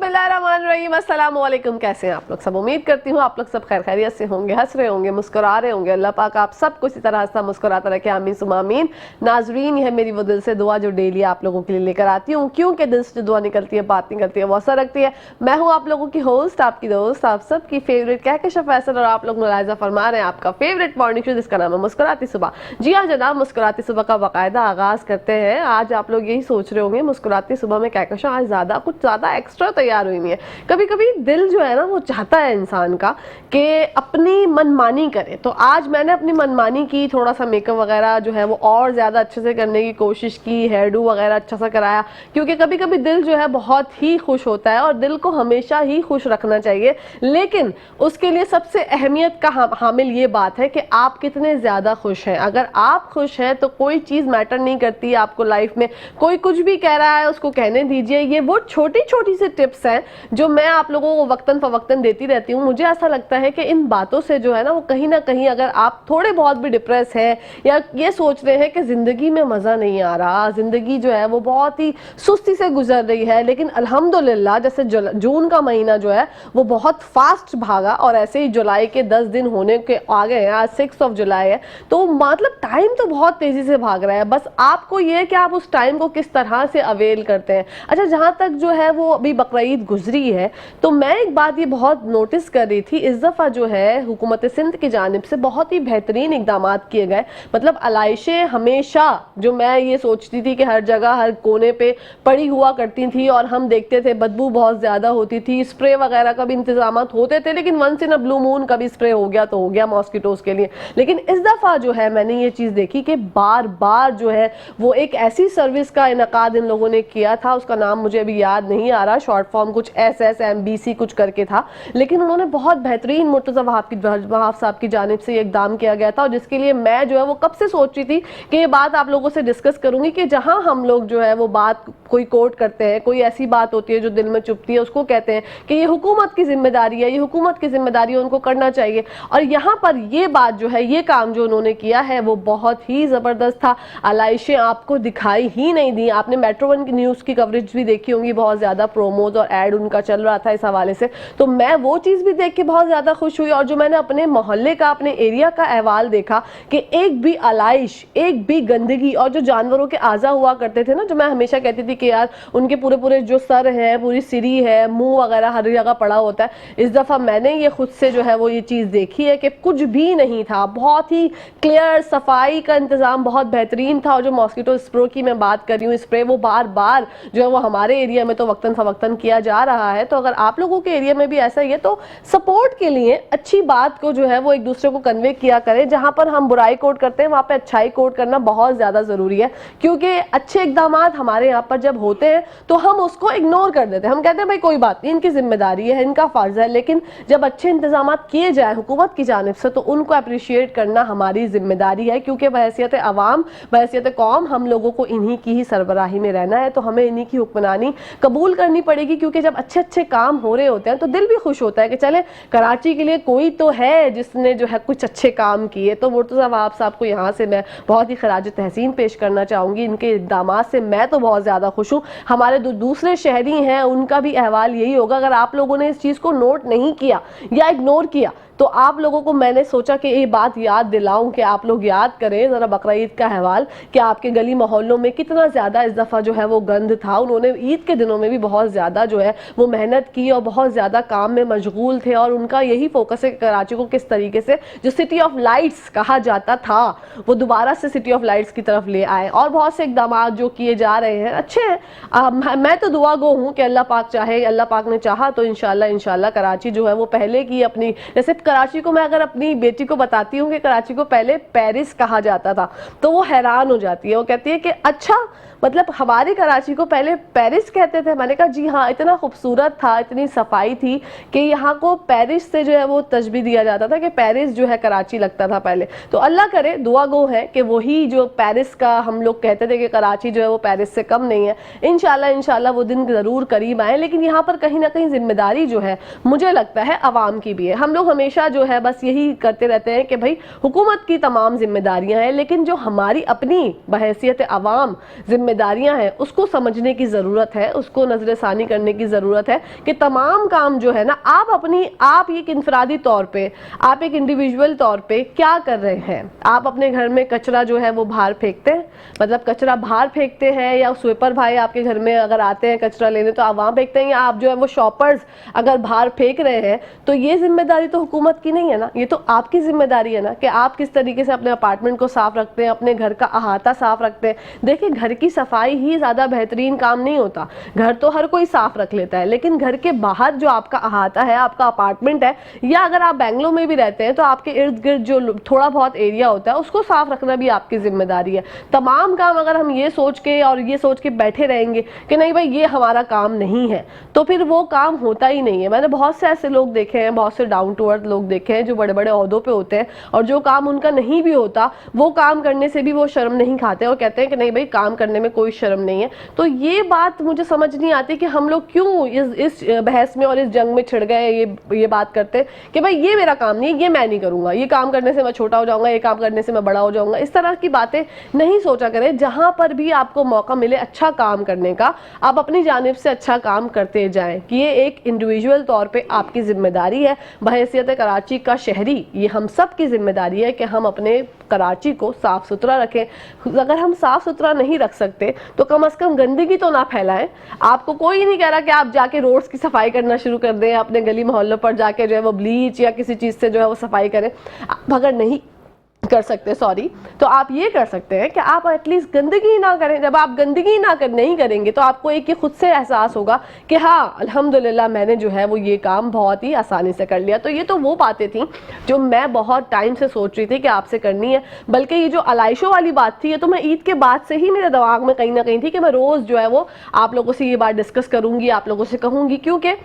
बिस्मिल्लाहिर्रहमानिर्रहीम, अस्सलाम वालेकुम। कैसे हैं आप लोग सब? उम्मीद करती हूँ आप लोग सब खैर खैरियत से होंगे, हंस रहे होंगे, मुस्कुरा रहे होंगे। अल्लाह पाक आप सबको इसी तरह हंसता मुस्कुराता रखे, आमीन सुमा आमीन। नाजरीन, यह मेरी वो दिल से दुआ जो डेली आप लोगों के लिए लेकर आती हूँ, क्योंकि दिल से जो दुआ निकलती है, बात निकलती है, वो असर रखती है। मैं हूँ आप लोगों की होस्ट, आपकी दोस्त, आप सबकी फेवरेट कहकशां फैसल, और आप लोग मुलाहिजा फरमा रहे हैं आपका फेवरेट मॉर्निंग शो जिसका नाम है मुस्कुराती सुबह। जी हाँ जनाब, मुस्कुराती सुबह का बाकायदा आगाज करते हैं। आज आप लोग यही सोच रहे होंगे मुस्कुराती सुबह में कहकशां आज कुछ ज्यादा एक्स्ट्रा तैयार हुई नहीं है। कभी कभी दिल जो है ना वो चाहता है इंसान का कि अपनी मनमानी करे, तो आज मैंने अपनी मनमानी की, थोड़ा सा मेकअप वगैरह जो है वो और ज़्यादा अच्छे से करने की कोशिश की, हेयर डू वगैरह अच्छा सा कराया, क्योंकि कभी कभी दिल जो है बहुत ही खुश होता है और दिल को हमेशा ही खुश रखना चाहिए। लेकिन उसके लिए सबसे अहमियत का हामिल ये बात है कि आप कितने ज़्यादा खुश हैं। अगर आप खुश हैं तो कोई चीज़ मैटर नहीं करती आपको लाइफ में। कोई कुछ भी कह रहा है उसको कहने दीजिए। ये वो छोटी छोटी सी टिप्स हैं जो मैं आप लोगों को वक्तन फवक्तन देती रहती हूँ। मुझे ऐसा लगता है कि इन बातों से जो है ना वो कहीं ना कहीं, अगर आप थोड़े बहुत भी डिप्रेस हैं या ये सोच रहे हैं कि ज़िंदगी में मज़ा नहीं आ रहा, ज़िंदगी जो है वो बहुत ही सुस्ती से गुजर रही है, लेकिन अल्हम्दुलिल्लाह जैसे जून का महीना जो है वो बहुत फास्ट भागा और ऐसे ही जुलाई के 10 दिन होने के आ गए हैं। आज 6 जुलाई है, तो मतलब टाइम तो बहुत तेज़ी से भाग रहा है। बस आपको ये है कि आप उस टाइम को किस तरह से अवेल करते हैं। अच्छा, जहाँ तक जो है वो अभी बकरीद गुजरी है, तो मैं एक बात ये बहुत नोटिस कर रही थी, इस दफ़ा जो है हुकूमत सिंध की जानिब से बहुत ही बेहतरीन इकदाम किए गए। मतलब आलाइशें हमेशा, जो मैं ये सोचती थी कि हर जगह हर कोने पे पड़ी हुआ करती थी और हम देखते थे बदबू बहुत ज़्यादा होती थी, स्प्रे वगैरह का भी इंतजाम होते थे, लेकिन once in a blue moon कभी स्प्रे हो गया तो हो गया मॉस्किटोज के लिए। लेकिन इस दफ़ा जो है मैंने ये चीज़ देखी कि बार बार जो है वो एक ऐसी सर्विस का इनकाद इन लोगों ने किया था, उसका नाम मुझे अभी याद नहीं आ रहा, शॉर्ट फॉर्म कुछ SSMBC कुछ करके था, लेकिन उन्होंने बहुत बेहतरीन मुर्तज़ा वहाब साहब की जानिब से ये इकदाम किया गया था, और जिसके लिए मैं जो है वो कब से सोच रही थी कि ये बात आप लोगों से डिस्कस करूंगी कि जहां हम लोग जो है वो बात कोई कोट करते हैं, कोई ऐसी बात होती है जो दिल में चुभती है, उसको कहते हैं कि ये हुकूमत की जिम्मेदारी है, ये हुकूमत की जिम्मेदारी है, उनको करना चाहिए। और यहाँ पर ये बात जो है, ये काम जो उन्होंने किया है वो बहुत ही ज़बरदस्त था। आलाइशें आपको दिखाई ही नहीं दी। आपने मेट्रो 1 की न्यूज़ की कवरेज भी देखी होंगी, बहुत ज़्यादा प्रोमोज और ऐड उनका चल रहा था इस हवाले से, तो मैं वो चीज़ भी देख के बहुत ज़्यादा खुश हुई। और जो मैंने अपने मोहल्ले का, अपने एरिया का अहवाल देखा कि एक भी आलाइश, एक भी गंदगी, और जो जानवरों के आज़ा हुआ करते थे ना, जो मैं हमेशा कहती थी कि यार उनके पूरे पूरे जो सर है, पूरी सिरी है, मुंह वगैरह हर जगह पड़ा होता है, इस दफ़ा मैंने ये खुद से जो है वो ये चीज़ देखी है कि कुछ भी नहीं था। बहुत ही क्लियर, सफाई का इंतज़ाम बहुत बेहतरीन था। और जो मॉस्किटो स्प्रे की मैं बात कर रही हूँ, स्प्रे वो बार बार जो है वो हमारे एरिया में तो वक्तन फवक्तन किया जा रहा है। तो अगर आप लोगों के एरिया में भी ऐसा ही है तो सपोर्ट के लिए अच्छी बात को जो है वो एक दूसरे को कन्वे किया करें। जहाँ पर हम बुराई कोट करते हैं वहाँ पे अच्छाई कोट करना बहुत ज़्यादा ज़रूरी है, क्योंकि अच्छे इकदाम हमारे यहाँ पर जब होते हैं तो हम उसको इग्नोर कर देते हैं। हम कहते हैं भाई कोई बात नहीं, इनकी जिम्मेदारी है, इनका फ़र्ज़ है। लेकिन जब अच्छे इंतजाम किए जाए हुकूमत की जानिब से तो उनको अप्रिशिएट करना हमारी जिम्मेदारी है, क्योंकि बहैसियत अवाम, बहैसियत कौम हम लोगों को इन्हीं की ही सरबराही में रहना है, तो हमें इन्हीं की हुक्मरानी कबूल करनी पड़ेगी। क्योंकि जब अच्छे अच्छे काम हो रहे होते हैं तो दिल भी खुश होता है कि चले कराची के लिए कोई तो है जिसने जो है कुछ अच्छे काम किए। तो मुर्तज़ा वहाब साहब को यहाँ से मैं बहुत ही खराज तहसीन पेश करना चाहूँगी। इनके इक़दाम से मैं तो बहुत ज़्यादा खुश हूँ। हमारे दूसरे शहरी हैं उनका भी अहवाल यही होगा। अगर आप लोगों ने इस चीज़ को नोट नहीं किया या इग्नोर किया तो आप लोगों को मैंने सोचा कि ये बात याद दिलाऊं कि आप लोग याद करें ज़रा बकरा ईद का अहवाल कि आपके गली मोहल्लों में कितना ज़्यादा इस दफ़ा जो है वो गंद था। उन्होंने ईद के दिनों में भी बहुत ज़्यादा जो है वो मेहनत की और बहुत ज़्यादा काम में मशगूल थे, और उनका यही फोकस है कि कराची को किस तरीके से जो सिटी ऑफ लाइट्स कहा जाता था वो दोबारा से सिटी ऑफ लाइट्स की तरफ ले आए। और बहुत से इकदाम जो किए जा रहे हैं अच्छे हैं। मैं तो दुआ गो हूँ कि अल्लाह पाक चाहे, अल्लाह पाक ने चाहा तो इंशाल्लाह कराची जो है वो पहले की अपनी, जैसे कराची को मैं अगर अपनी बेटी को बताती हूँ कि कराची को पहले पेरिस कहा जाता था तो वो हैरान हो जाती है। वो कहती है कि अच्छा, मतलब हमारी कराची को पहले पेरिस कहते थे। मैंने कहा जी हाँ, इतना खूबसूरत था, इतनी सफाई थी कि यहाँ को पेरिस से जो है वो तशबीह दिया जाता था कि पेरिस जो है कराची लगता था पहले। तो अल्लाह करे, दुआ गो है कि वही जो पेरिस का हम लोग कहते थे कि कराची जो है वो पेरिस से कम नहीं है, इंशाल्लाह वो दिन ज़रूर करीब आए। लेकिन यहाँ पर कहीं ना कहीं जिम्मेदारी जो है मुझे लगता है आवाम की भी है। हम लोग हमेशा जो है बस यही करते रहते हैं कि भाई हुकूमत की तमाम जिम्मेदारियाँ हैं, लेकिन जो हमारी अपनी बहैसियत आवाम जिम्मेदारी जिम्मेदारियां हैं उसको समझने की ज़रूरत है, उसको नज़रसानी करने की ज़रूरत है कि तमाम काम जो है ना आप एक इंफरादी तौर पे, आप एक इंडिविजुअल तौर पे क्या कर रहे हैं। आप अपने घर में कचरा जो है वो बाहर फेंकते हैं, मतलब कचरा बाहर फेंकते हैं, या स्वीपर भाई आपके घर में अगर आते हैं कचरा लेने तो आप वहाँ फेंकते हैं, या आप जो है वो शॉपर्स अगर बाहर फेंक रहे हैं, तो ये जिम्मेदारी तो हुकूमत की नहीं है ना, ये तो आपकी जिम्मेदारी है ना कि आप किस तरीके से अपने अपार्टमेंट को साफ रखते हैं, अपने घर का अहाता साफ रखते हैं। देखिए, घर की सफाई ही ज़्यादा बेहतरीन काम नहीं होता, घर तो हर कोई साफ रख लेता है, लेकिन घर के बाहर जो आपका अहाता है, आपका अपार्टमेंट है, या अगर आप बेंगलोर में भी रहते हैं तो आपके इर्द गिर्द जो थोड़ा बहुत एरिया होता है उसको साफ रखना भी आपकी जिम्मेदारी है। तमाम काम अगर हम ये सोच के बैठे रहेंगे कि नहीं भाई ये हमारा काम नहीं है, तो फिर वो काम होता ही नहीं है। मैंने बहुत से ऐसे लोग देखे हैं, बहुत से डाउन टू अर्थ लोग देखे हैं जो बड़े बड़े ओहदों पे होते हैं, और जो काम उनका नहीं भी होता वो काम करने से भी वो शर्म नहीं खाते और कहते हैं कि नहीं भाई काम करने में कोई शर्म नहीं है। तो ये बात मुझे समझ नहीं आती कि हम लोग क्यों इस बहस में और इस जंग में छिड़ गए, ये बात करते हैं कि भाई ये मेरा काम नहीं है, ये मैं नहीं करूंगा, ये काम करने से मैं छोटा हो जाऊंगा, ये काम करने से मैं बड़ा हो जाऊंगा। इस तरह की बातें नहीं सोचा करें। जहां पर भी आपको मौका मिले अच्छा काम करने का, आप अपनी जानिब से अच्छा काम करते जाएं कि ये एक इंडिविजुअल तौर पे आपकी जिम्मेदारी है। बहैसियत कराची का शहरी ये हम सब की जिम्मेदारी है कि हम अपने कराची को साफ सुथरा रखें। अगर हम साफ सुथरा नहीं रख सकते तो कम से कम गंदगी तो ना फैलाएं। आपको कोई नहीं कह रहा कि आप जाके रोड्स की सफाई करना शुरू कर दें, अपने गली मोहल्लों पर जाके जो है वो ब्लीच या किसी चीज़ से जो है वो सफाई करें। आप अगर नहीं कर सकते तो आप ये कर सकते हैं कि आप एटलीस्ट गंदगी ना करें। जब आप गंदगी नहीं करेंगे तो आपको एक ये खुद से एहसास होगा कि हाँ अल्हम्दुलिल्लाह मैंने जो है वो ये काम बहुत ही आसानी से कर लिया। तो ये तो वो बातें थी जो मैं बहुत टाइम से सोच रही थी कि आपसे करनी है। बल्कि ये जो अलाइशो वाली बात थी ये तो मैं ईद के बाद से ही मेरे दिमाग में कहीं ना कहीं थी कि मैं रोज़ जो है वो आप लोगों से ये बात डिस्कस करूँगी, आप लोगों से कहूँगी, क्योंकि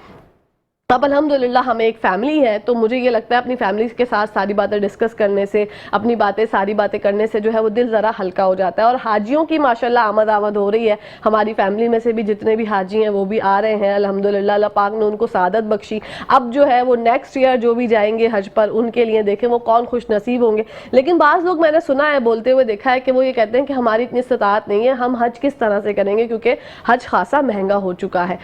अब अल्हम्दुलिल्लाह हमें एक फ़ैमिली है। तो मुझे ये लगता है अपनी फैमिली के साथ सारी बातें डिस्कस करने से, अपनी सारी बातें करने से जो है वो दिल ज़रा हल्का हो जाता है। और हाजियों की माशाल्लाह आमद हो रही है। हमारी फैमिली में से भी जितने भी हाजी हैं वो भी आ रहे हैं अल्हम्दुलिल्लाह। अल्लाह पाक ने उनको सादत बख्शी। अब जो है वो नेक्स्ट ईयर जो भी जाएंगे हज पर, उनके लिए देखें वो कौन खुश नसीब होंगे। लेकिन बाज़ लोग मैंने सुना है बोलते हुए देखा है कि वो ये कहते हैं कि हमारी इतनी इस्तिताअत नहीं है, हम हज किस तरह से करेंगे, क्योंकि हज खासा महंगा हो चुका है।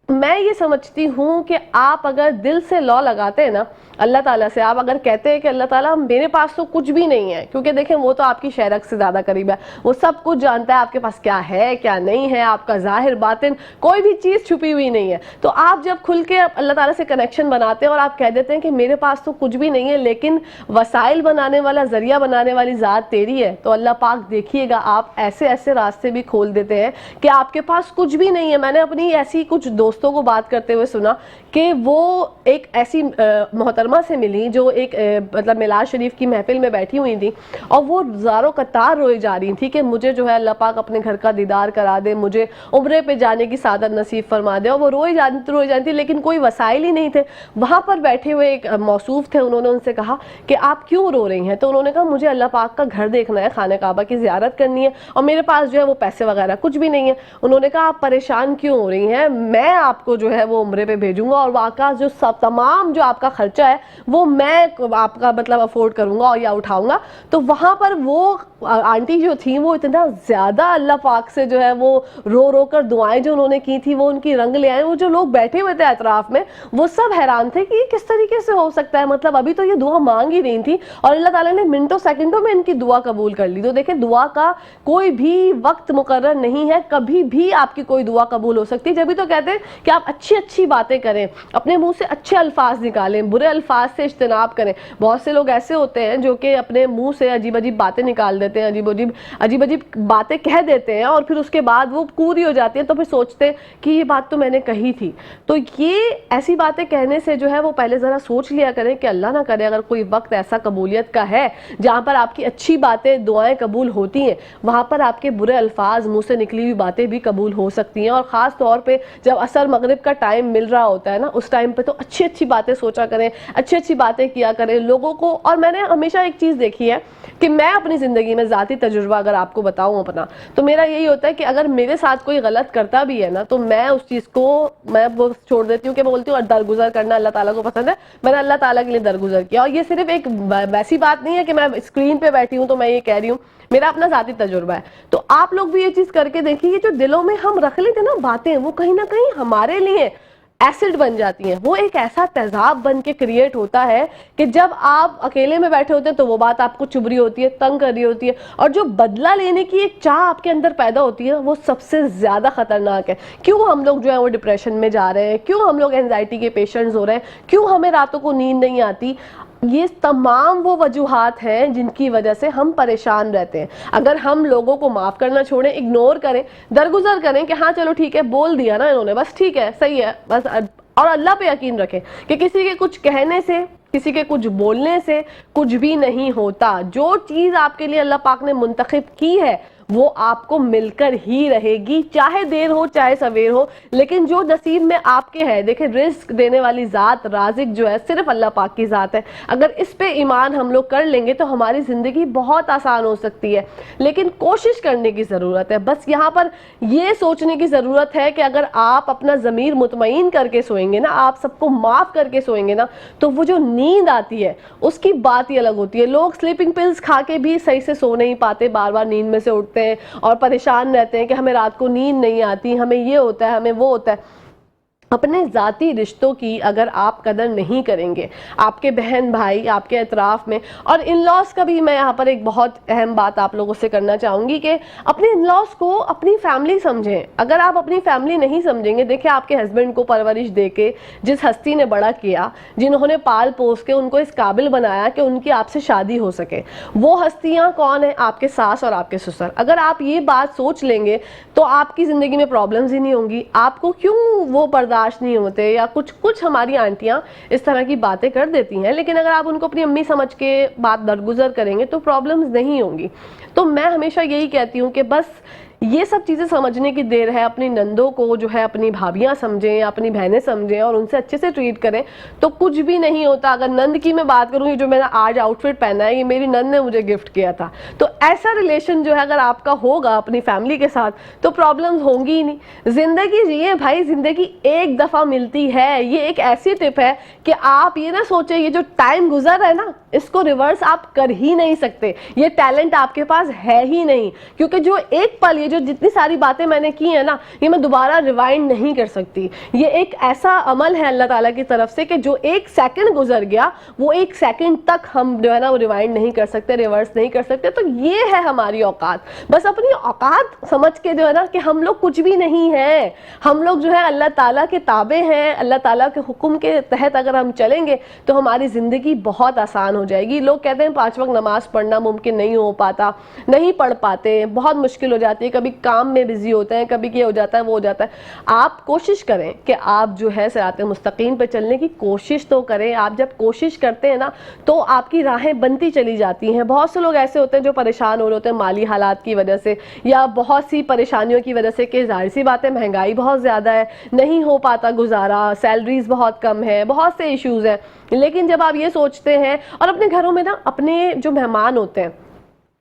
मैं ये समझती हूँ कि आप अगर दिल से लॉ लगाते हैं ना अल्लाह ताला से, आप अगर कहते हैं कि अल्लाह ताला मेरे पास तो कुछ भी नहीं है, क्योंकि देखें वो तो आपकी शहरक से ज़्यादा करीब है, वो सब कुछ जानता है आपके पास क्या है क्या नहीं है, आपका जाहिर बातिन कोई भी चीज़ छुपी हुई नहीं है। तो आप जब खुल के अल्लाह ताला से कनेक्शन बनाते हैं और आप कह देते हैं कि मेरे पास तो कुछ भी नहीं है लेकिन वसाइल बनाने वाला, ज़रिया बनाने वाली ज़ात तेरी है, तो अल्लाह पाक देखिएगा आप ऐसे ऐसे रास्ते भी खोल देते हैं कि आपके पास कुछ भी नहीं है। मैंने अपनी ऐसी कुछ दोस्तों को बात करते हुए सुना कि वो एक ऐसी मोहतरमा से मिली जो एक मतलब मिलाद शरीफ की महफिल में बैठी हुई थी और वो ज़ारों कतार रोए जा रही थी कि मुझे जो है अल्लाह पाक अपने घर का दीदार करा दे, मुझे उम्रे पे जाने की सादत नसीब फरमा दे। और वो रोई जाती थी लेकिन कोई वसाइल ही नहीं थे। वहाँ पर बैठे हुए एक मौसूफ थे, उन्होंने उनसे कहा कि आप क्यों रो रही हैं? तो उन्होंने कहा मुझे अल्लाह पाक का घर देखना है, खाने काबा की ज़ियारत करनी है और मेरे पास जो है वो पैसे वगैरह कुछ भी नहीं है। उन्होंने कहा आप परेशान क्यों हो रही हैं, मैं आपको जो है वो उम्रे पे भेजूंगा और वहाँ का जो सब तमाम जो आपका खर्चा है वो मैं आपका मतलब अफोर्ड करूंगा और या उठाऊंगा। तो वहाँ पर वो आंटी जो थी वो इतना ज़्यादा अल्लाह पाक से जो है वो रो कर दुआएं जो उन्होंने की थी वो उनकी रंग ले आए। वो जो लोग बैठे हुए थे अतराफ में वो सब हैरान थे कि ये किस तरीके से हो सकता है, मतलब अभी तो ये दुआ मांग ही रही थी और अल्लाह ताला ने मिनटों सेकंडों में इनकी दुआ कबूल कर ली। तो देखिए दुआ का कोई भी वक्त मुकर्रर नहीं है, कभी भी आपकी कोई दुआ कबूल हो सकती है। जब भी तो कहते हैं कि आप अच्छी अच्छी बातें करें, अपने मुंह से अच्छे अल्फाज निकालें, बुरे अल्फाज से इज्तनाब करें। बहुत से लोग ऐसे होते हैं जो कि अपने मुंह से अजीब अजीब बातें निकाल देते हैं, अजीब अजीब बातें कह देते हैं और फिर उसके बाद वो पूरी हो जाती है तो फिर सोचते हैं कि ये बात तो मैंने कही थी। तो ये ऐसी बातें कहने से जो है वो पहले ज़रा सोच लिया करें कि अल्लाह ना करे अगर कोई वक्त ऐसा कबूलियत का है जहाँ पर आपकी अच्छी बातें दुआएं कबूल होती हैं, वहाँ पर आपके बुरे अल्फाज मुँह से निकली हुई बातें भी कबूल हो सकती हैं। और ख़ास तौर पर जब असर मगरिब का टाइम मिल रहा होता है ना, उस टाइम पे तो अच्छी अच्छी बातें सोचा करें, अच्छी अच्छी बातें किया करें लोगों को। और मैंने हमेशा एक चीज़ देखी है कि मैं अपनी ज़िंदगी में ज़ाती तजुर्बा अगर आपको बताऊं अपना, तो मेरा यही होता है कि अगर मेरे साथ कोई गलत करता भी है ना तो मैं उस चीज़ को मैं वो छोड़ देती हूँ कि मैं बोलती हूँ दरगुजर करना अल्लाह ताला को पसंद है, मैंने अल्लाह ताला के लिए दरगुजर किया। और ये सिर्फ एक वैसी बात नहीं है कि मैं स्क्रीन पे बैठी हूँ तो मैं ये कह रही हूँ, मेरा अपना ज़ाती तजुर्बा है। तो आप लोग भी ये चीज़ करके देखिए, ये जो दिलों में हम रख लेते हैं ना बातें, वो कहीं ना कहीं हमारे लिए एसिड बन जाती हैं। वो एक ऐसा तेजाब बन के क्रिएट होता है कि जब आप अकेले में बैठे होते हैं तो वो बात आपको चुभ रही होती है, तंग कर रही होती है, और जो बदला लेने की एक चाह आपके अंदर पैदा होती है वो सबसे ज़्यादा खतरनाक है। क्यों हम लोग जो है वो डिप्रेशन में जा रहे हैं, क्यों हम लोग एंजाइटी के पेशेंट्स हो रहे हैं, क्यों हमें रातों को नींद नहीं आती? ये तमाम वो वजूहात हैं जिनकी वजह से हम परेशान रहते हैं। अगर हम लोगों को माफ़ करना छोड़ें, इग्नोर करें, दरगुजर करें कि हाँ चलो ठीक है, बोल दिया ना इन्होंने, बस ठीक है, सही है, बस, और अल्लाह पे यकीन रखें कि किसी के कुछ कहने से, किसी के कुछ बोलने से कुछ भी नहीं होता। जो चीज़ आपके लिए अल्लाह पाक ने मुंतखब की है वो आपको मिलकर ही रहेगी, चाहे देर हो चाहे सवेर हो, लेकिन जो नसीब में आपके है। देखिए, रिस्क देने वाली ज़ात, राज़िक जो है, सिर्फ अल्लाह पाक की ज़ात है। अगर इस पे ईमान हम लोग कर लेंगे तो हमारी ज़िंदगी बहुत आसान हो सकती है, लेकिन कोशिश करने की ज़रूरत है। बस यहाँ पर ये सोचने की ज़रूरत है कि अगर आप अपना ज़मीर मुतमईन करके सोएंगे ना, आप सबको माफ़ करके सोएंगे ना, तो वो जो नींद आती है उसकी बात ही अलग होती है। लोग स्लीपिंग पिल्स खा के भी सही से सो नहीं पाते, बार बार नींद में से उठते हैं और परेशान रहते हैं कि हमें रात को नींद नहीं आती, हमें ये होता है, हमें वो होता है। अपने ज़ाती रिश्तों की अगर आप कदर नहीं करेंगे, आपके बहन भाई, आपके अतराफ़ में, और इन लॉज का भी मैं यहाँ पर एक बहुत अहम बात आप लोगों से करना चाहूँगी कि अपने इन लॉज को अपनी फैमिली समझें। अगर आप अपनी फैमिली नहीं समझेंगे, देखिए आपके हस्बैंड को परवरिश दे के जिस हस्ती ने बड़ा किया, जिन्होंने पाल पोस के उनको इस काबिल बनाया कि उनकी आपसे शादी हो सके, वो हस्तियाँ कौन है? आपके सास और आपके ससुर। अगर आप ये बात सोच लेंगे तो आपकी ज़िंदगी में प्रॉब्लम्स ही नहीं होंगी। आपको क्यों वो पर्दा नहीं होते, या कुछ हमारी आंटियां इस तरह की बातें कर देती हैं, लेकिन अगर आप उनको अपनी अम्मी समझ के बात दरगुजर करेंगे तो प्रॉब्लम्स नहीं होंगी। तो मैं हमेशा यही कहती हूँ कि बस ये सब चीज़ें समझने की देर है। अपनी नंदों को जो है अपनी भाभियाँ समझें, अपनी बहनें समझें और उनसे अच्छे से ट्रीट करें तो कुछ भी नहीं होता। अगर नंद की मैं बात करूँ, ये जो मैंने आज आउटफिट पहना है ये मेरी नंद ने मुझे गिफ्ट किया था। तो ऐसा रिलेशन जो है अगर आपका होगा अपनी फैमिली के साथ तो प्रॉब्लम्स होंगी ही नहीं। ज़िंदगी जिए भाई, ज़िंदगी एक दफ़ा मिलती है। ये एक ऐसी टिप है कि आप ये ना सोचें ये जो टाइम गुजर रहा है ना, इसको रिवर्स आप कर ही नहीं सकते। ये टैलेंट आपके पास है ही नहीं, क्योंकि जो एक पल, ये जो जितनी सारी बातें मैंने की है ना, ये मैं दोबारा रिवाइंड नहीं कर सकती। ये एक ऐसा अमल है अल्लाह ताला की तरफ से कि जो एक सेकंड गुजर गया, वो एक सेकंड तक हम जो है ना वो रिवाइंड नहीं कर सकते, रिवर्स नहीं कर सकते। तो ये है हमारी औकात। बस अपनी औकात समझ के जो है ना कि हम लोग कुछ भी नहीं है, हम लोग जो है अल्लाह ताला के ताबे हैं। अल्लाह ताला के हुक्म के तहत अगर हम चलेंगे तो हमारी ज़िंदगी बहुत आसान हो जाएगी। लोग कहते हैं 5 वक्त नमाज पढ़ना मुमकिन नहीं हो पाता, नहीं पढ़ पाते, बहुत मुश्किल हो जाती है, कभी काम में बिजी होते हैं, कभी ये हो जाता है, वो हो जाता है। आप कोशिश करें कि आप जो है सिरात मुस्तकीम पे चलने की कोशिश तो करें। आप जब कोशिश करते हैं ना तो आपकी राहें बनती चली जाती हैं। बहुत से लोग ऐसे होते हैं जो परेशान हो रहे होते हैं माली हालात की वजह से या बहुत सी परेशानियों की वजह से कि जाहिर सी बात है महंगाई बहुत ज़्यादा है, नहीं हो पाता गुजारा, सैलरीज बहुत कम है, बहुत से इश्यूज़ हैं। लेकिन जब आप ये सोचते हैं और अपने घरों में ना अपने जो मेहमान होते हैं,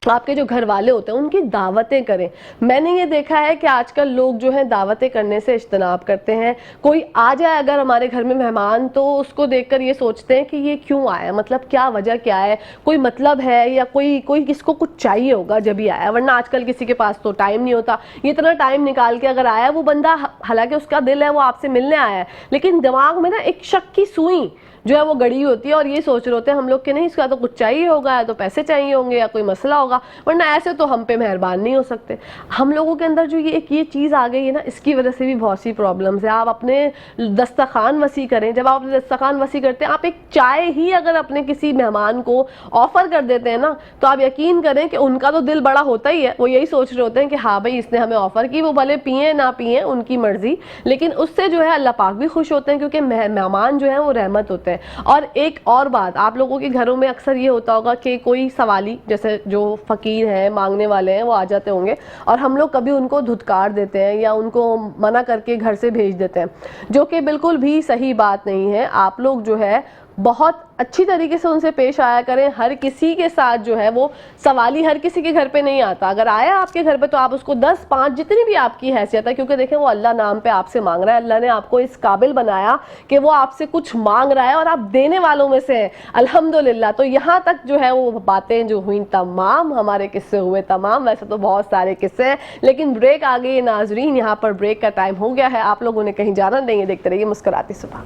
आपके जो घर वाले होते हैं, उनकी दावतें करें। मैंने ये देखा है कि आजकल लोग जो है दावतें करने से इज्तनाब करते हैं। कोई आ जाए अगर हमारे घर में मेहमान तो उसको देखकर ये सोचते हैं कि ये क्यों आया, मतलब क्या वजह क्या है, कोई मतलब है या कोई किसको कुछ चाहिए होगा जब ही आया, वरना आजकल किसी के पास तो टाइम नहीं होता। ये इतना टाइम निकाल के अगर आया वो बंदा, हालांकि उसका दिल है वो आपसे मिलने आया है, लेकिन दिमाग में ना एक शक की सुई जो है वो गड़ी होती है और ये सोच रहे होते हैं हम लोग कि नहीं इसका तो कुछ चाहिए होगा, या तो पैसे चाहिए होंगे या कोई मसला होगा, वरना ऐसे तो हम पे मेहरबान नहीं हो सकते। हम लोगों के अंदर जो ये चीज़ आ गई है ना, इसकी वजह से भी बहुत सी प्रॉब्लम्स है। आप अपने दस्तरखान वसी करें। जब आप अपने दस्तरखान वसी करते हैं, आप एक चाय ही अगर अपने किसी मेहमान को ऑफ़र कर देते हैं ना, तो आप यकीन करें कि उनका तो दिल बड़ा होता ही है। वो यही सोच रहे होते हैं कि हाँ भाई इसने हमें ऑफ़र की, वो भले पिए ना पिए उनकी मर्जी, लेकिन उससे जो है अल्लाह पाक भी खुश होते हैं, क्योंकि मेहमान जो है वो रहमत होते हैं। और एक और बात, आप लोगों के घरों में अक्सर ये होता होगा कि कोई सवाली, जैसे जो फ़कीर हैं, मांगने वाले हैं, वो आ जाते होंगे और हम लोग कभी उनको धुतकार देते हैं या उनको मना करके घर से भेज देते हैं, जो कि बिल्कुल भी सही बात नहीं है। आप लोग जो है बहुत अच्छी तरीके से उनसे पेश आया करें। हर किसी के साथ जो है वो सवाली हर किसी के घर पे नहीं आता। अगर आया आपके घर पे तो आप उसको 10, 5 जितनी भी आपकी हैसियत है, क्योंकि देखें वो अल्लाह नाम पे आपसे मांग रहा है, अल्लाह ने आपको इस काबिल बनाया कि वो आपसे कुछ मांग रहा है और आप देने वालों में से हैं, अल्हम्दुलिल्लाह। तो यहाँ तक जो है वो बातें जो हुई तमाम, हमारे किस्से हुए तमाम। वैसे तो बहुत सारे किस्से हैं, लेकिन ब्रेक आ गई नाजरीन, यहाँ पर ब्रेक का टाइम हो गया है। आप लोगों ने कहीं जाना नहीं है, देखते रहिए मुस्कुराती सुबह।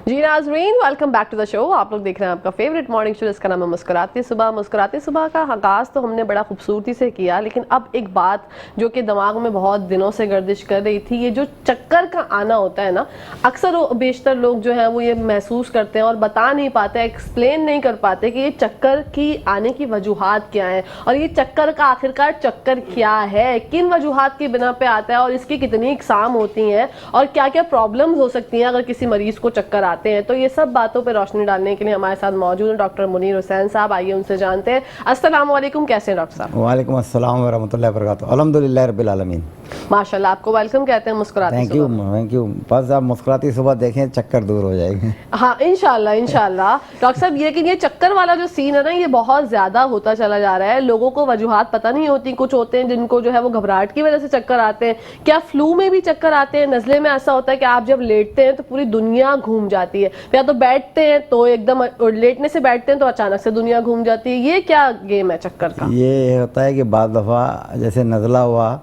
जी नाजरीन, welcome back to the show. आप लोग देख रहे हैं आपका फेवरेट मॉर्निंग शो, जिसका नाम है मुस्कुराती सुबह। मुस्कुराती सुबह का आगाज़ तो हमने बड़ा खूबसूरती से किया, लेकिन अब एक बात जो कि दिमाग में बहुत दिनों से गर्दिश कर रही थी, ये जो चक्कर का आना होता है ना, अक्सर बेशतर लोग जो है वो ये महसूस करते हैं और बता नहीं पाते, एक्सप्लेन नहीं कर पाते कि ये चक्कर की आने की वजूहात क्या है, और ये चक्कर का आखिरकार चक्कर क्या है, किन वजूहात की बिना पे आता है, और इसकी कितनी इकसाम होती हैं, और क्या क्या प्रॉब्लम्स हो सकती हैं अगर किसी मरीज को चक्कर आते हैं। तो ये सब बातों पर रोशनी डालने के लिए हमारे साथ मौजूद हैं डॉक्टर मुनीर हुसैन साहब। आइए उनसे जानते हैं। अस्सलाम वालेकुम, कैसे हैं डॉक्टर साहब? वालेकुम अस्सलाम व रहमतुल्लाहि व बरकातुहू। अल्हम्दुलिल्लाह रब्बिल आलमीन। माशाल्लाह, आपको वेलकम कहते हैं मुस्कुराती सुबह। Thank you. बस आप मुस्कुराती सुबह देखें, चक्कर दूर हो जाएंगे। हाँ, इंशाल्लाह इंशाल्लाह। डॉक्टर साहब, ये चक्कर वाला जो सीन है ना, ये बहुत ज्यादा होता चला जा रहा है। लोगों को वजूहात पता नहीं होती। कुछ होते हैं जिनको जो है वो घबराहट की वजह से चक्कर आते हैं। क्या फ्लू में भी चक्कर आते हैं? नज़ले में ऐसा होता है कि आप जब लेटते हैं तो पूरी दुनिया घूम जाती है, या तो बैठते हैं तो एकदम, लेटने से बैठते हैं तो अचानक से दुनिया घूम जाती है। ये क्या गेम है चक्कर का? ये होता है कि बाद दफ़ा जैसे नज़ला हुआ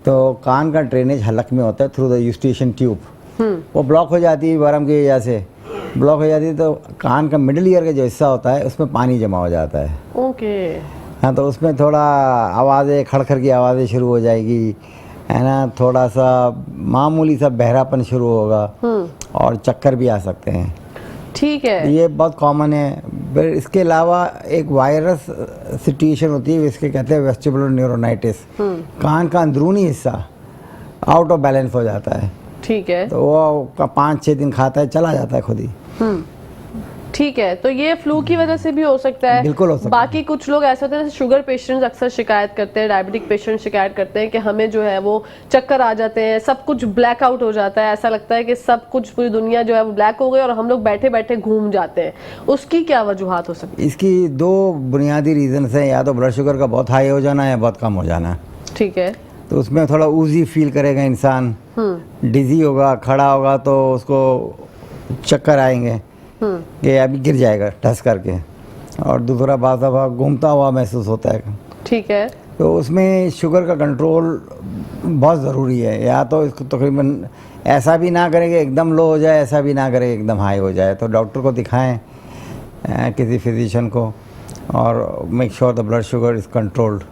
तो कान का ड्रेनेज हलक में होता है थ्रू द यूस्टेशन ट्यूब, वो ब्लॉक हो जाती है बरम की वजह से। ब्लॉक हो जाती है तो कान का मिडिल ईयर का जो हिस्सा होता है उसमें पानी जमा हो जाता है। ओके। हाँ, तो उसमें थोड़ा आवाज़ें, खड़खड़ की आवाज़ें शुरू हो जाएगी, है ना, थोड़ा सा मामूली सा बहरापन शुरू होगा और चक्कर भी आ सकते हैं। ठीक है, ये बहुत कॉमन है। फिर इसके अलावा एक वायरस सिचुएशन होती है, इसके कहते हैं वेस्टिबुलर न्यूरोनाइटिस। कान का अंदरूनी हिस्सा आउट ऑफ बैलेंस हो जाता है। ठीक है, तो वो 5-6 दिन खाता है, चला जाता है खुद ही। ठीक है। तो ये फ्लू की वजह से भी हो सकता है। बिल्कुल हो सकता है। बाकी कुछ लोग ऐसे होते हैं, जैसे शुगर पेशेंट्स अक्सर शिकायत करते हैं, डायबिटिक पेशेंट शिकायत करते हैं कि हमें जो है वो चक्कर आ जाते हैं, सब कुछ ब्लैक आउट हो जाता है, ऐसा लगता है कि सब कुछ, पूरी दुनिया जो है वो ब्लैक हो गई और हम लोग बैठे बैठे घूम जाते हैं। उसकी क्या वजूहात हो सकती है? इसकी 2 बुनियादी रीजंस हैं, या तो ब्लड शुगर का बहुत हाई हो जाना या बहुत कम हो जाना। ठीक है। तो उसमें थोड़ा ऊजी फील करेगा इंसान, डिजी होगा, खड़ा होगा तो उसको चक्कर आएंगे कि अभी गिर जाएगा ठस करके, और दूसरा बात दफ़ा घूमता हुआ महसूस होता है। ठीक है। तो उसमें शुगर का कंट्रोल बहुत ज़रूरी है। या तो इसको तकरीबन ऐसा भी ना करें कि एकदम लो हो जाए, ऐसा भी ना करें एकदम हाई हो जाए। तो डॉक्टर को दिखाएं, किसी फिजिशियन को, और make sure the blood sugar is controlled.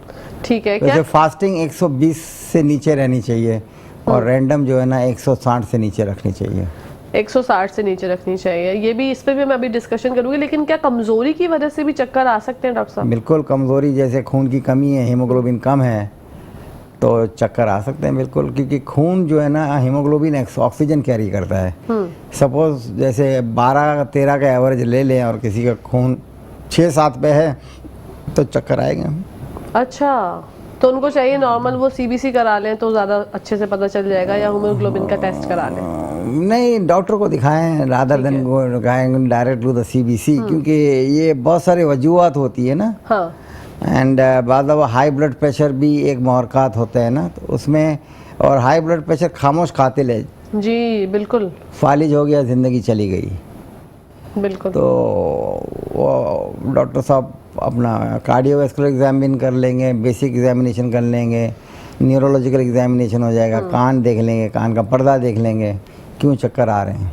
ठीक है। वैसे फास्टिंग 120 से नीचे रहनी चाहिए, और रैंडम जो है ना 160 से नीचे रखनी चाहिए। 160 से नीचे रखनी चाहिए। ये भी, इस पे भी मैं अभी डिस्कशन करूंगी। लेकिन क्या कमजोरी की वजह से भी चक्कर आ सकते हैं डॉक्टर साहब? बिल्कुल, कमज़ोरी जैसे खून की कमी है, हीमोग्लोबिन कम है, तो चक्कर आ सकते हैं बिल्कुल। क्योंकि खून जो है ना, हीमोग्लोबिन ऑक्सीजन कैरी करता है। सपोज जैसे 12-13 का एवरेज ले लें और किसी का खून 6-7 पे है तो चक्कर आएगा। अच्छा, तो उनको चाहिए नॉर्मल वो सीबीसी करा लें तो ज़्यादा अच्छे से पता चल जाएगा, या हीमोग्लोबिन का टेस्ट करा लें? नहीं, डॉक्टर को दिखाएं rather than direct to the CBC, क्योंकि ये बहुत सारे वजूहात होती है ना। हाँ। एंड बाद ऑफ हाई ब्लड प्रेशर भी एक महरकात होता है ना, तो उसमें, और हाई ब्लड प्रेशर खामोश कातिल है जी। बिल्कुल, फालिज हो गया, ज़िंदगी चली गई। बिल्कुल। तो वो डॉक्टर साहब अपना कार्डियोवैस्कुलर एग्जामिन कर लेंगे, बेसिक एग्जामिनेशन कर लेंगे, न्यूरोलॉजिकल एग्जामिनेशन हो जाएगा, कान देख लेंगे, कान का पर्दा देख लेंगे, क्यों चक्कर आ रहे हैं।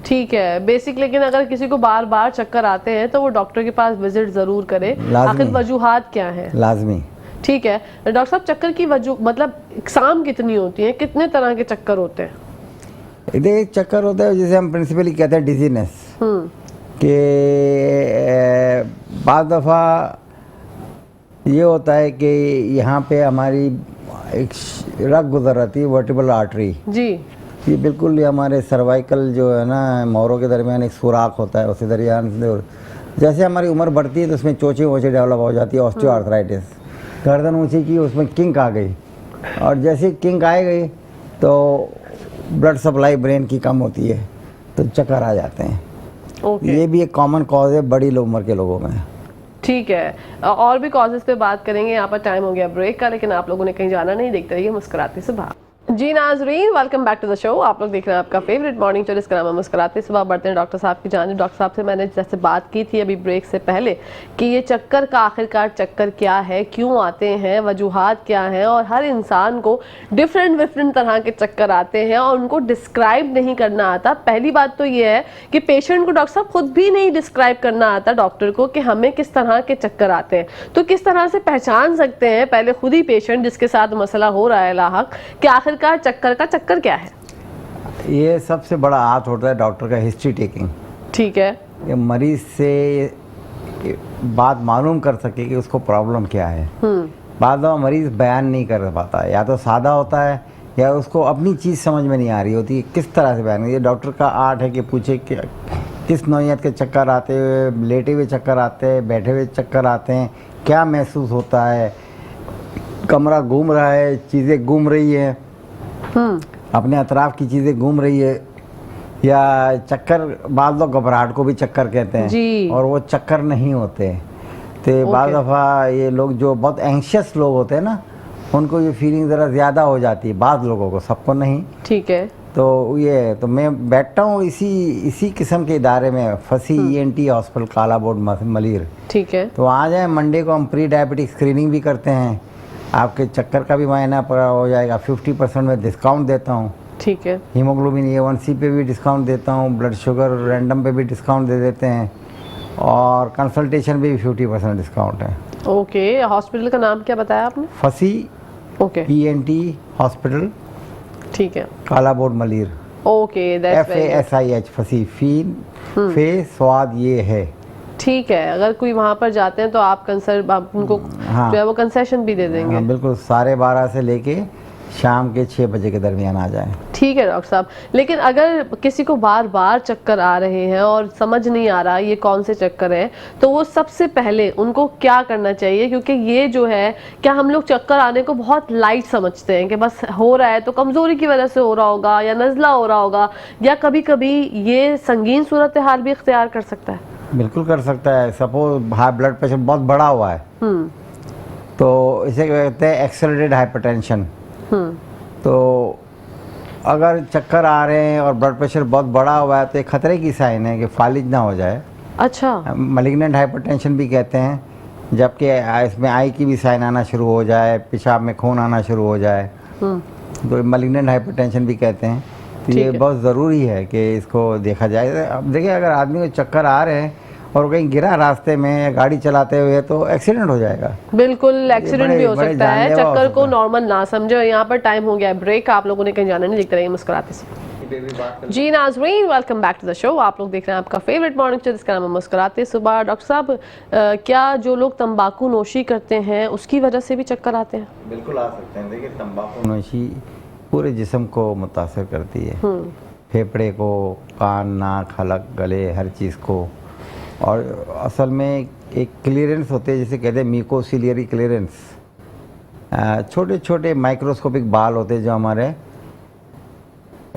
ठीक है, बेसिक। लेकिन अगर किसी को बार बार चक्कर आते हैं तो वो डॉक्टर के पास विजिट जरूर करे, आखिर वजूहात क्या है। लाजमी। ठीक है डॉक्टर साहब, चक्कर की मतलब इकसाम कितनी होती है, कितने तरह के चक्कर होते हैं? एक चक्कर होता है जिसे हम प्रिंसिपली कहते हैं डिजीनेस, कि बाद दफ़ा ये होता है कि यहाँ पे हमारी एक रग गुजर रहती है, वर्टिबल आर्टरी जी, ये बिल्कुल ये हमारे सर्वाइकल जो है ना, मोरों के दरमियान एक सुराख होता है, उसी दरमियान से जैसे हमारी उम्र बढ़ती है तो उसमें चोचे वोचे डेवलप हो जाती है, ऑस्टियोआर्थराइटिस। गर्दन ऊँची की, उसमें किंक आ गई, और जैसे किंक आ गई तो ब्लड सप्लाई ब्रेन की कम होती है तो चक्कर आ जाते हैं। ओके। ये भी एक कॉमन कॉज है बड़ी उम्र के लोगों में। ठीक है, और भी कॉजेज पे बात करेंगे। यहाँ पर टाइम हो गया ब्रेक का, लेकिन आप लोगों ने कहीं जाना नहीं, देखते रहिए मुस्कुराते सुबह। जी नाजरीन, welcome back to the show. आप लोग देख रहे हैं आपका फेवरेट मॉर्निंग शो, जिसका नाम है मुस्कुराते सुबह। बढ़ते हैं डॉक्टर साहब की जानिब। डॉक्टर साहब से मैंने जैसे बात की थी अभी ब्रेक से पहले कि ये चक्कर का आखिरकार चक्कर क्या है, क्यों आते हैं, वजूहात क्या हैं, और हर इंसान को डिफरेंट तरह के चक्कर आते हैं और उनको डिस्क्राइब नहीं करना आता। पहली बात तो ये है कि पेशेंट को डॉक्टर साहब खुद भी नहीं डिस्क्राइब करना आता डॉक्टर को कि हमें किस तरह के चक्कर आते हैं। तो किस तरह से पहचान सकते हैं पहले खुद ही पेशेंट जिसके साथ मसला हो रहा है लाहक, कि आखिरकार चक्कर का चक्कर क्या है? ये सबसे बड़ा हाथ होता है डॉक्टर का हिस्ट्री टेकिंग। ठीक है। ये मरीज से बात मालूम कर सके कि उसको प्रॉब्लम क्या है। बाद में मरीज बयान नहीं कर पाता, या तो सादा होता है या उसको अपनी चीज़ समझ में नहीं आ रही होती, किस तरह से बयान। ये डॉक्टर का आर्ट है कि पूछे कि किस नौइयत के चक्कर आते हुए, लेटे हुए चक्कर आते हैं, बैठे हुए चक्कर आते हैं, क्या महसूस होता है, कमरा घूम रहा है, चीज़ें घूम रही है, अपने अतराफ की चीज़ें घूम रही है, या चक्कर। बाद लोग घबराहट को भी चक्कर कहते हैं जी। और वो चक्कर नहीं होते। तो बाद दफ़ा ये लोग जो बहुत एंशियस लोग होते हैं ना, उनको ये फीलिंग ज़रा ज़्यादा हो जाती है, बाद लोगों को, सबको नहीं। ठीक है। तो ये तो मैं बैठता हूँ इसी किस्म के इदारे में, फसी ENT हॉस्पिटल काला बोर्ड मलीर। ठीक है। तो आ जाए, मंडे को हम प्री डायबिटिक स्क्रीनिंग भी करते हैं, आपके चक्कर का भी मायना पूरा हो जाएगा। 50% में डिस्काउंट देता हूँ। ठीक है। हीमोग्लोबिन A1C पे भी डिस्काउंट देता हूँ, ब्लड शुगर रैंडम पे भी डिस्काउंट दे देते हैं, और कंसल्टेशन भी 50% डिस्काउंट है। ओके, हॉस्पिटल का नाम क्या बताया आपने? फसी ओके। ENT हॉस्पिटल, ठीक है। काला board Malir. Okay, that's very FASIH, फसी, फीन फे स्वाद ये है। ठीक है। अगर कोई वहाँ पर जाते हैं तो आप उनको हाँ। जो है वो कंसेशन भी दे देंगे? हाँ, बिल्कुल, 12:30 से लेके शाम के 6 बजे के दरमियान आ जाएं। ठीक है डॉक्टर साहब। लेकिन अगर किसी को बार बार चक्कर आ रहे हैं और समझ नहीं आ रहा ये कौन से चक्कर हैं, तो वो सबसे पहले उनको क्या करना चाहिए? क्योंकि ये जो है, क्या हम लोग चक्कर आने को बहुत लाइट समझते हैं कि बस हो रहा है तो कमज़ोरी की वजह से हो रहा होगा, या नज़ला हो रहा होगा, या कभी कभी ये संगीन सूरत हाल भी इख्तियार कर सकता है? बिल्कुल कर सकता है। सपोज हाई ब्लड प्रेशर बहुत बढ़ा हुआ है, तो इसे कहते हैं एक्सेलरेटेड हाइपरटेंशन। तो अगर चक्कर आ रहे हैं और ब्लड प्रेशर बहुत बढ़ा हुआ है तो एक खतरे की साइन है कि फालिज ना हो जाए। अच्छा। मैलिग्नेंट हाइपरटेंशन भी कहते हैं, जबकि इसमें आई की भी साइन आना शुरू हो जाए, पेशाब में खून आना शुरू हो जाए, तो मैलिग्नेंट हाइपरटेंशन भी कहते हैं। तो ये बहुत ज़रूरी है कि इसको देखा जाए। अब देखिए, अगर आदमी को चक्कर आ रहे हैं और कहीं गिरा रास्ते में या गाड़ी चलाते हुए तो एक्सीडेंट हो जाएगा। बिल्कुल, एक्सीडेंट भी हो सकता है। चक्कर को नॉर्मल ना समझो। यहाँ पर टाइम हो गया ब्रेक, आप लोगों ने कहीं जाना नहीं, देखते रहिए मुस्कुराते सुबह। जी नाजरीन, welcome back to the show. आप लोग देख रहे हैं आपका फेवरेट मॉर्निंग शो, जिसका नाम है मुस्कुराते सुबह। डॉक्टर साहब, क्या जो लोग तंबाकू नोशी करते हैं उसकी वजह से भी चक्कर आते हैं? बिल्कुल आ सकते हैं। देखिए, तंबाकू नोशी पूरे जिस्म को मुतासर करती है, फेफड़े को, कान, नाक, हलक, गले, हर चीज़ को। और असल में एक क्लियरेंस होते हैं, जिसे कहते हैं म्यूकोसिलियरी क्लियरेंस। छोटे छोटे माइक्रोस्कोपिक बाल होते हैं, जो हमारे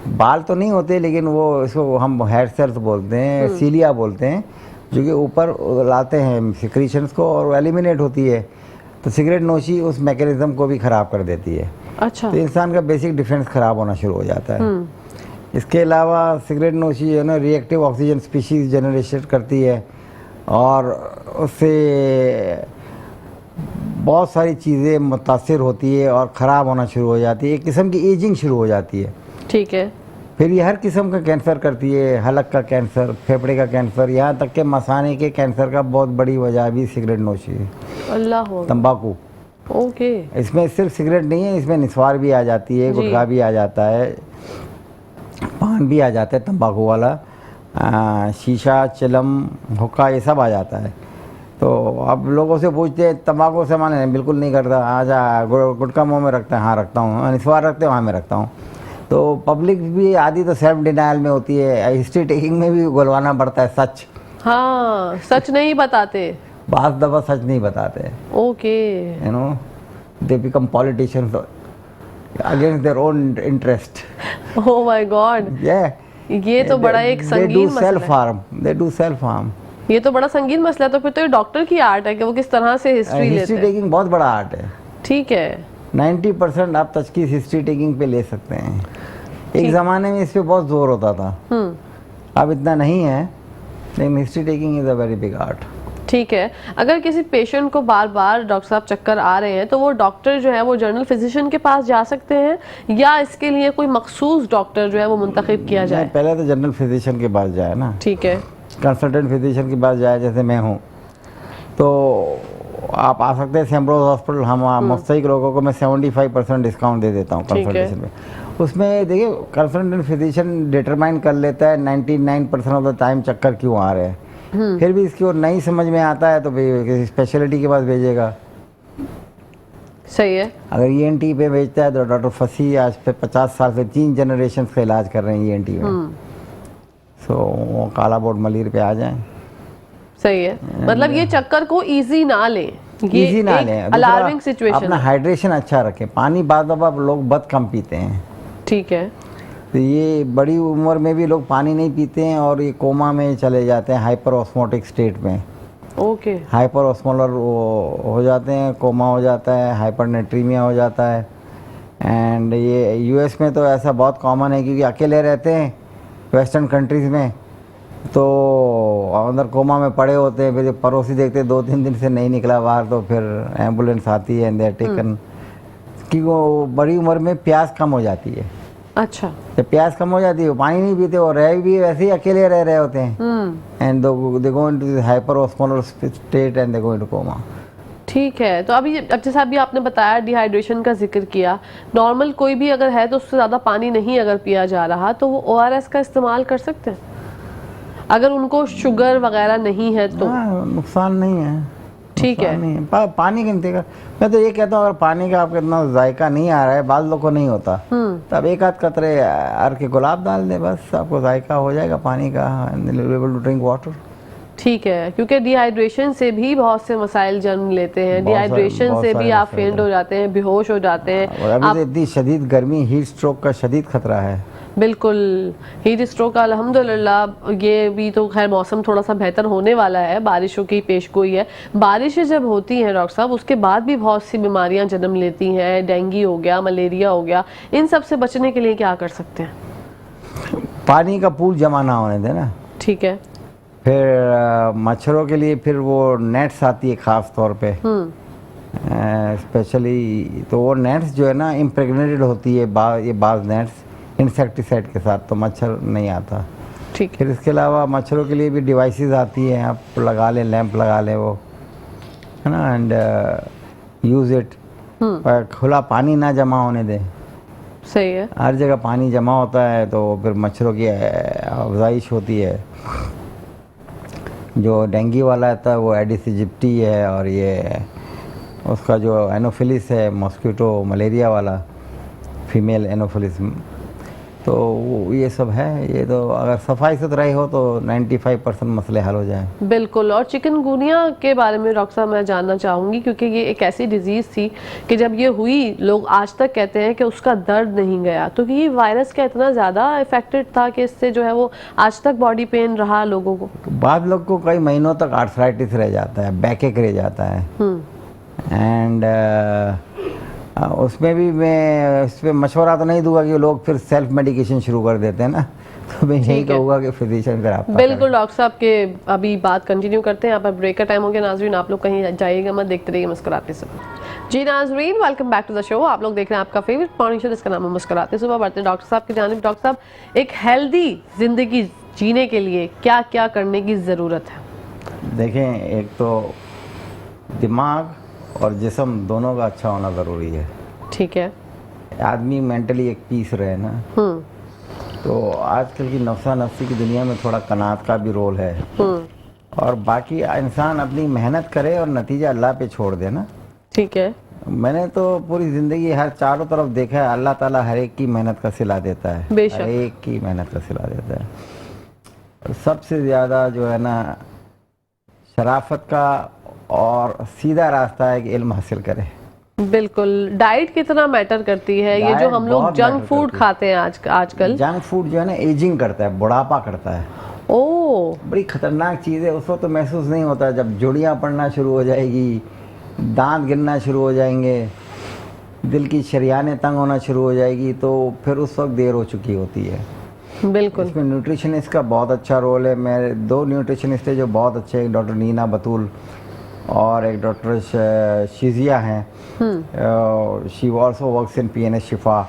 बाल तो नहीं होते, लेकिन वो इसको हम हेयर सेल्स बोलते हैं, सीलिया बोलते हैं, जो कि ऊपर लाते हैं सिक्रीशंस को और वो एलिमिनेट होती है। तो सिगरेट नोशी उस मैकेनिज्म को भी ख़राब कर देती है। अच्छा। तो इंसान का बेसिक डिफेंस ख़राब होना शुरू हो जाता है। इसके अलावा सिगरेट नोशी जो है ना, रिएक्टिव ऑक्सीजन स्पीशीज़ जनरेट करती है, और उससे बहुत सारी चीज़ें मुतासिर होती है और ख़राब होना शुरू हो जाती है। एक किस्म की एजिंग शुरू हो जाती है। ठीक है। फिर ये हर किस्म का कैंसर करती है, हलक का कैंसर, फेफड़े का कैंसर, यहाँ तक के मसाने के कैंसर का बहुत बड़ी वजह भी सिगरेट नोशी है। अल्लाह हो। तंबाकू। ओके। इसमें सिर्फ सिगरेट नहीं है, इसमें निस्वार भी आ जाती है, गुटखा भी आ जाता है, पान भी आ जाता है तंबाकू वाला, शीशा, चिलम, हुक्का, ये सब आ जाता है। तो अब लोगों से पूछते हैं तंबाकू से माने बिल्कुल नहीं करता, आजा गुटखा मुँह में रखता है, हाँ रखता हूँ, निस्वार रखते हैं, वहाँ में रखता हूँ। तो पब्लिक भी आधी तो सेल्फ डिनायल में होती है, हिस्ट्री टेकिंग में भी गुलवाना पड़ता है सच। हाँ, सच नहीं बताते, बात दफा सच नहीं बताते। Okay. You know, they become politicians against their own interest. Oh my God. ये तो बड़ा एक संगीन मसला है। They do self harm. ये तो बड़ा संगीन मसला है। तो फिर तो ये डॉक्टर की आर्ट है कि वो किस तरह से हिस्ट्री लेते हैं। हिस्ट्री टेकिंग बहुत बड़ा आर्ट है। ठीक है, 90% आप तशखीस हिस्ट्री टेकिंग पे ले सकते हैं। एक ज़माने में इस पे बहुत जोर होता था, अब इतना नहीं है, लेकिन history taking is a very big art. ठीक है, अगर किसी पेशेंट को बार बार डॉक्टर साहब चक्कर आ रहे हैं तो वो डॉक्टर जो है वो जनरल फिजिशियन के पास जा सकते हैं या इसके लिए कोई मखसूस डॉक्टर जो है वो मुंतखब किया जाए? पहले तो जनरल फिजिशियन के पास जाए ना। ठीक है, कंसल्टेंट फिजिशियन के पास जाए, जैसे मैं हूँ, तो आप आ सकते हैं सेम्ब्रोज हॉस्पिटल। हम मुस्तहिक लोगों को मैं 75% डिस्काउंट दे देता हूँ कंसल्टेशन में। उसमें देखिए कंसल्टेंट फिजिशियन डिटरमाइन कर लेता है 99% ऑफ द टाइम चक्कर क्यों आ रहे हैं। फिर भी इसकी और नहीं समझ में आता है तो किसी स्पेशलिटी के पास भेजेगा। सही है। अगर ENT पे भेजता है तो डॉक्टर फसी आज पे 50 साल से 3 जनरेशन का इलाज कर रहे हैं ENT में। सो वो काला बोर्ड मलीर पे आ जाएं। सही है, मतलब ये चक्कर को इजी ना लें, ये इजी ना लें। Alarming situation. अपना हाइड्रेशन अच्छा रखें, पानी बाद लोग बहुत कम पीते हैं। ठीक है, तो ये बड़ी उम्र में भी लोग पानी नहीं पीते हैं और ये कोमा में चले जाते हैं, हाइपर ऑस्मोटिक स्टेट में। ओके, हाइपर ऑस्मोलर हो जाते हैं, कोमा हो जाता है, हाइपरनेट्रीमिया हो जाता है। एंड ये US में तो ऐसा बहुत कॉमन है क्योंकि अकेले रहते हैं वेस्टर्न कंट्रीज़ में, तो अंदर कोमा में पड़े होते हैं। फिर जब पड़ोसी देखते हैं 2-3 दिन से नहीं निकला बाहर, तो फिर एम्बुलेंस आती है एंड दे आर टेकन। कि वो बड़ी उम्र में प्यास कम हो जाती है। अच्छा, जब प्यास कम हो जाती है वो पानी नहीं पीते और रह भी वैसे ही अकेले रह रहे होते हैं। And they go into hyperosmolar state and they go into coma. ठीक है, तो अब जैसे अभी आपने बताया डिहाइड्रेशन का जिक्र किया, नॉर्मल कोई भी अगर है तो उससे ज़्यादा पानी नहीं अगर पिया जा रहा तो वो ORS का इस्तेमाल कर सकते हैं अगर उनको शुगर वगैरह नहीं है तो? नुकसान नहीं है। ठीक है, नहीं है। पानी गिनती का मैं तो ये कहता हूँ, अगर पानी का आपको इतना जायका नहीं आ रहा है, बाल लोग को नहीं होता, तब एक आध कतरे अर के गुलाब डाल दे, बस आपको जायका हो जाएगा पानी का, एबल टू ड्रिंक वाटर। ठीक है, क्योंकि डिहाइड्रेशन से भी बहुत से मसाइल जन्म लेते हैं। डिहाइड्रेशन से भी आप फेंट हो जाते हैं, बेहोश हो जाते हैं। और अभी इतनी शदीद गर्मी, हीट स्ट्रोक का शदीद खतरा है। बिल्कुल, हीट स्ट्रोक का अल्हम्दुलिल्लाह ये भी तो खैर मौसम थोड़ा सा बेहतर होने वाला है, बारिशों की पेशगोई है। बारिशें जब होती हैं डॉक्टर साहब, उसके बाद भी बहुत सी बीमारियां जन्म लेती हैं। डेंगू हो गया, मलेरिया हो गया, इन सब से बचने के लिए क्या कर सकते हैं? पानी का पूल जमा ना होने देना। ठीक है, फिर मच्छरों के लिए फिर वो नेट्स आती है ख़ास तौर पे स्पेशली, तो वो नेट्स जो है ना इम्प्रेगनेटेड होती है, ये बाज़ नेट्स इंसेक्टिसाइड के साथ, तो मच्छर नहीं आता। ठीक। फिर इसके अलावा मच्छरों के लिए भी डिवाइसेस आती हैं, आप लगा लें, लैंप लगा लें वो, है ना, एंड यूज़ इट। खुला पानी ना जमा होने दें। सही है, हर जगह पानी जमा होता है तो फिर मच्छरों की अफजाइश होती है। जो डेंगू वाला आता है वो एडिस इजिप्टी है, और ये उसका जो एनोफिलिस है मॉस्किटो मलेरिया वाला, फीमेल एनोफिलिस, तो ये सब है। ये तो अगर सफाई सुथराई हो तो 95% मसले हल हो जाएं। बिल्कुल। और चिकनगुनिया के बारे में डॉक्टर साहब मैं जानना चाहूँगी, क्योंकि ये एक ऐसी डिजीज़ थी कि जब ये हुई लोग आज तक कहते हैं कि उसका दर्द नहीं गया। तो ये वायरस का इतना ज़्यादा इफेक्टेड था कि इससे जो है वो आज तक बॉडी पेन रहा लोगों को। बाद लोग को कई महीनों तक आर्थराइटिस रह जाता है, बैकएक रह जाता है। एंड उसमें भी मैं इस पर मशवरा तो नहीं दूंगा कि लोग फिर सेल्फ मेडिकेशन शुरू कर देते हैं ना, तो मैं यही कहूँगा कि फिजिशियन का रब्ता करें। बिल्कुल डॉक्टर साहब के अभी बात कंटिन्यू करते हैं। यहाँ पर ब्रेक का टाइम हो गया। नाजरीन आप लोग कहीं जाइएगा मत, देखते रहिए मुस्कुराते सुबह। जी नाजरीन, welcome back to the show. आप लोग देख रहे हैं आपका फेवरेट मॉर्निंग शो जिसका नाम है मुस्कुराते सुबह। बढ़ते हैं डॉक्टर साहब की जानिब। डॉक्टर साहब, एक हेल्दी जिंदगी जीने के लिए क्या क्या करने की ज़रूरत है? देखें, एक तो दिमाग और जिस्म दोनों का अच्छा होना ज़रूरी है। ठीक है। आदमी मेंटली एक पीस रहे ना, तो आजकल की नफ्सा नफ्सी की दुनिया में थोड़ा कनात का भी रोल है। और बाकी इंसान अपनी मेहनत करे और नतीजा अल्लाह पे छोड़ दे ना। ठीक है। मैंने तो पूरी ज़िंदगी हर चारों तरफ देखा है, अल्लाह ताला हर एक की मेहनत का सिला देता है, हर एक की मेहनत का सिला देता है। सबसे ज़्यादा जो है ना शराफत का और सीधा रास्ता है कि इल्म हासिल करे। बिल्कुल। डाइट कितना मैटर करती है? ये जो हम लोग जंक फूड खाते हैं आजकल, जंक फूड जो है ना एजिंग करता है, बुढ़ापा करता है। ओह, बड़ी खतरनाक चीज़ है। उसको तो महसूस नहीं होता, जब जोड़ियाँ पड़ना शुरू हो जाएगी, दांत गिरना शुरू हो जाएंगे, दिल की शरियानें तंग होना शुरू हो जाएगी, तो फिर उस वक्त देर हो चुकी होती है। बिल्कुल। इसमें न्यूट्रिशनिस्ट का बहुत अच्छा रोल है। मेरे 2 न्यूट्रिशनिस्ट है जो बहुत अच्छे हैं, डॉक्टर नीना बतूल और एक डॉक्टर शिजिया हैं। She also works in PNS Shifa,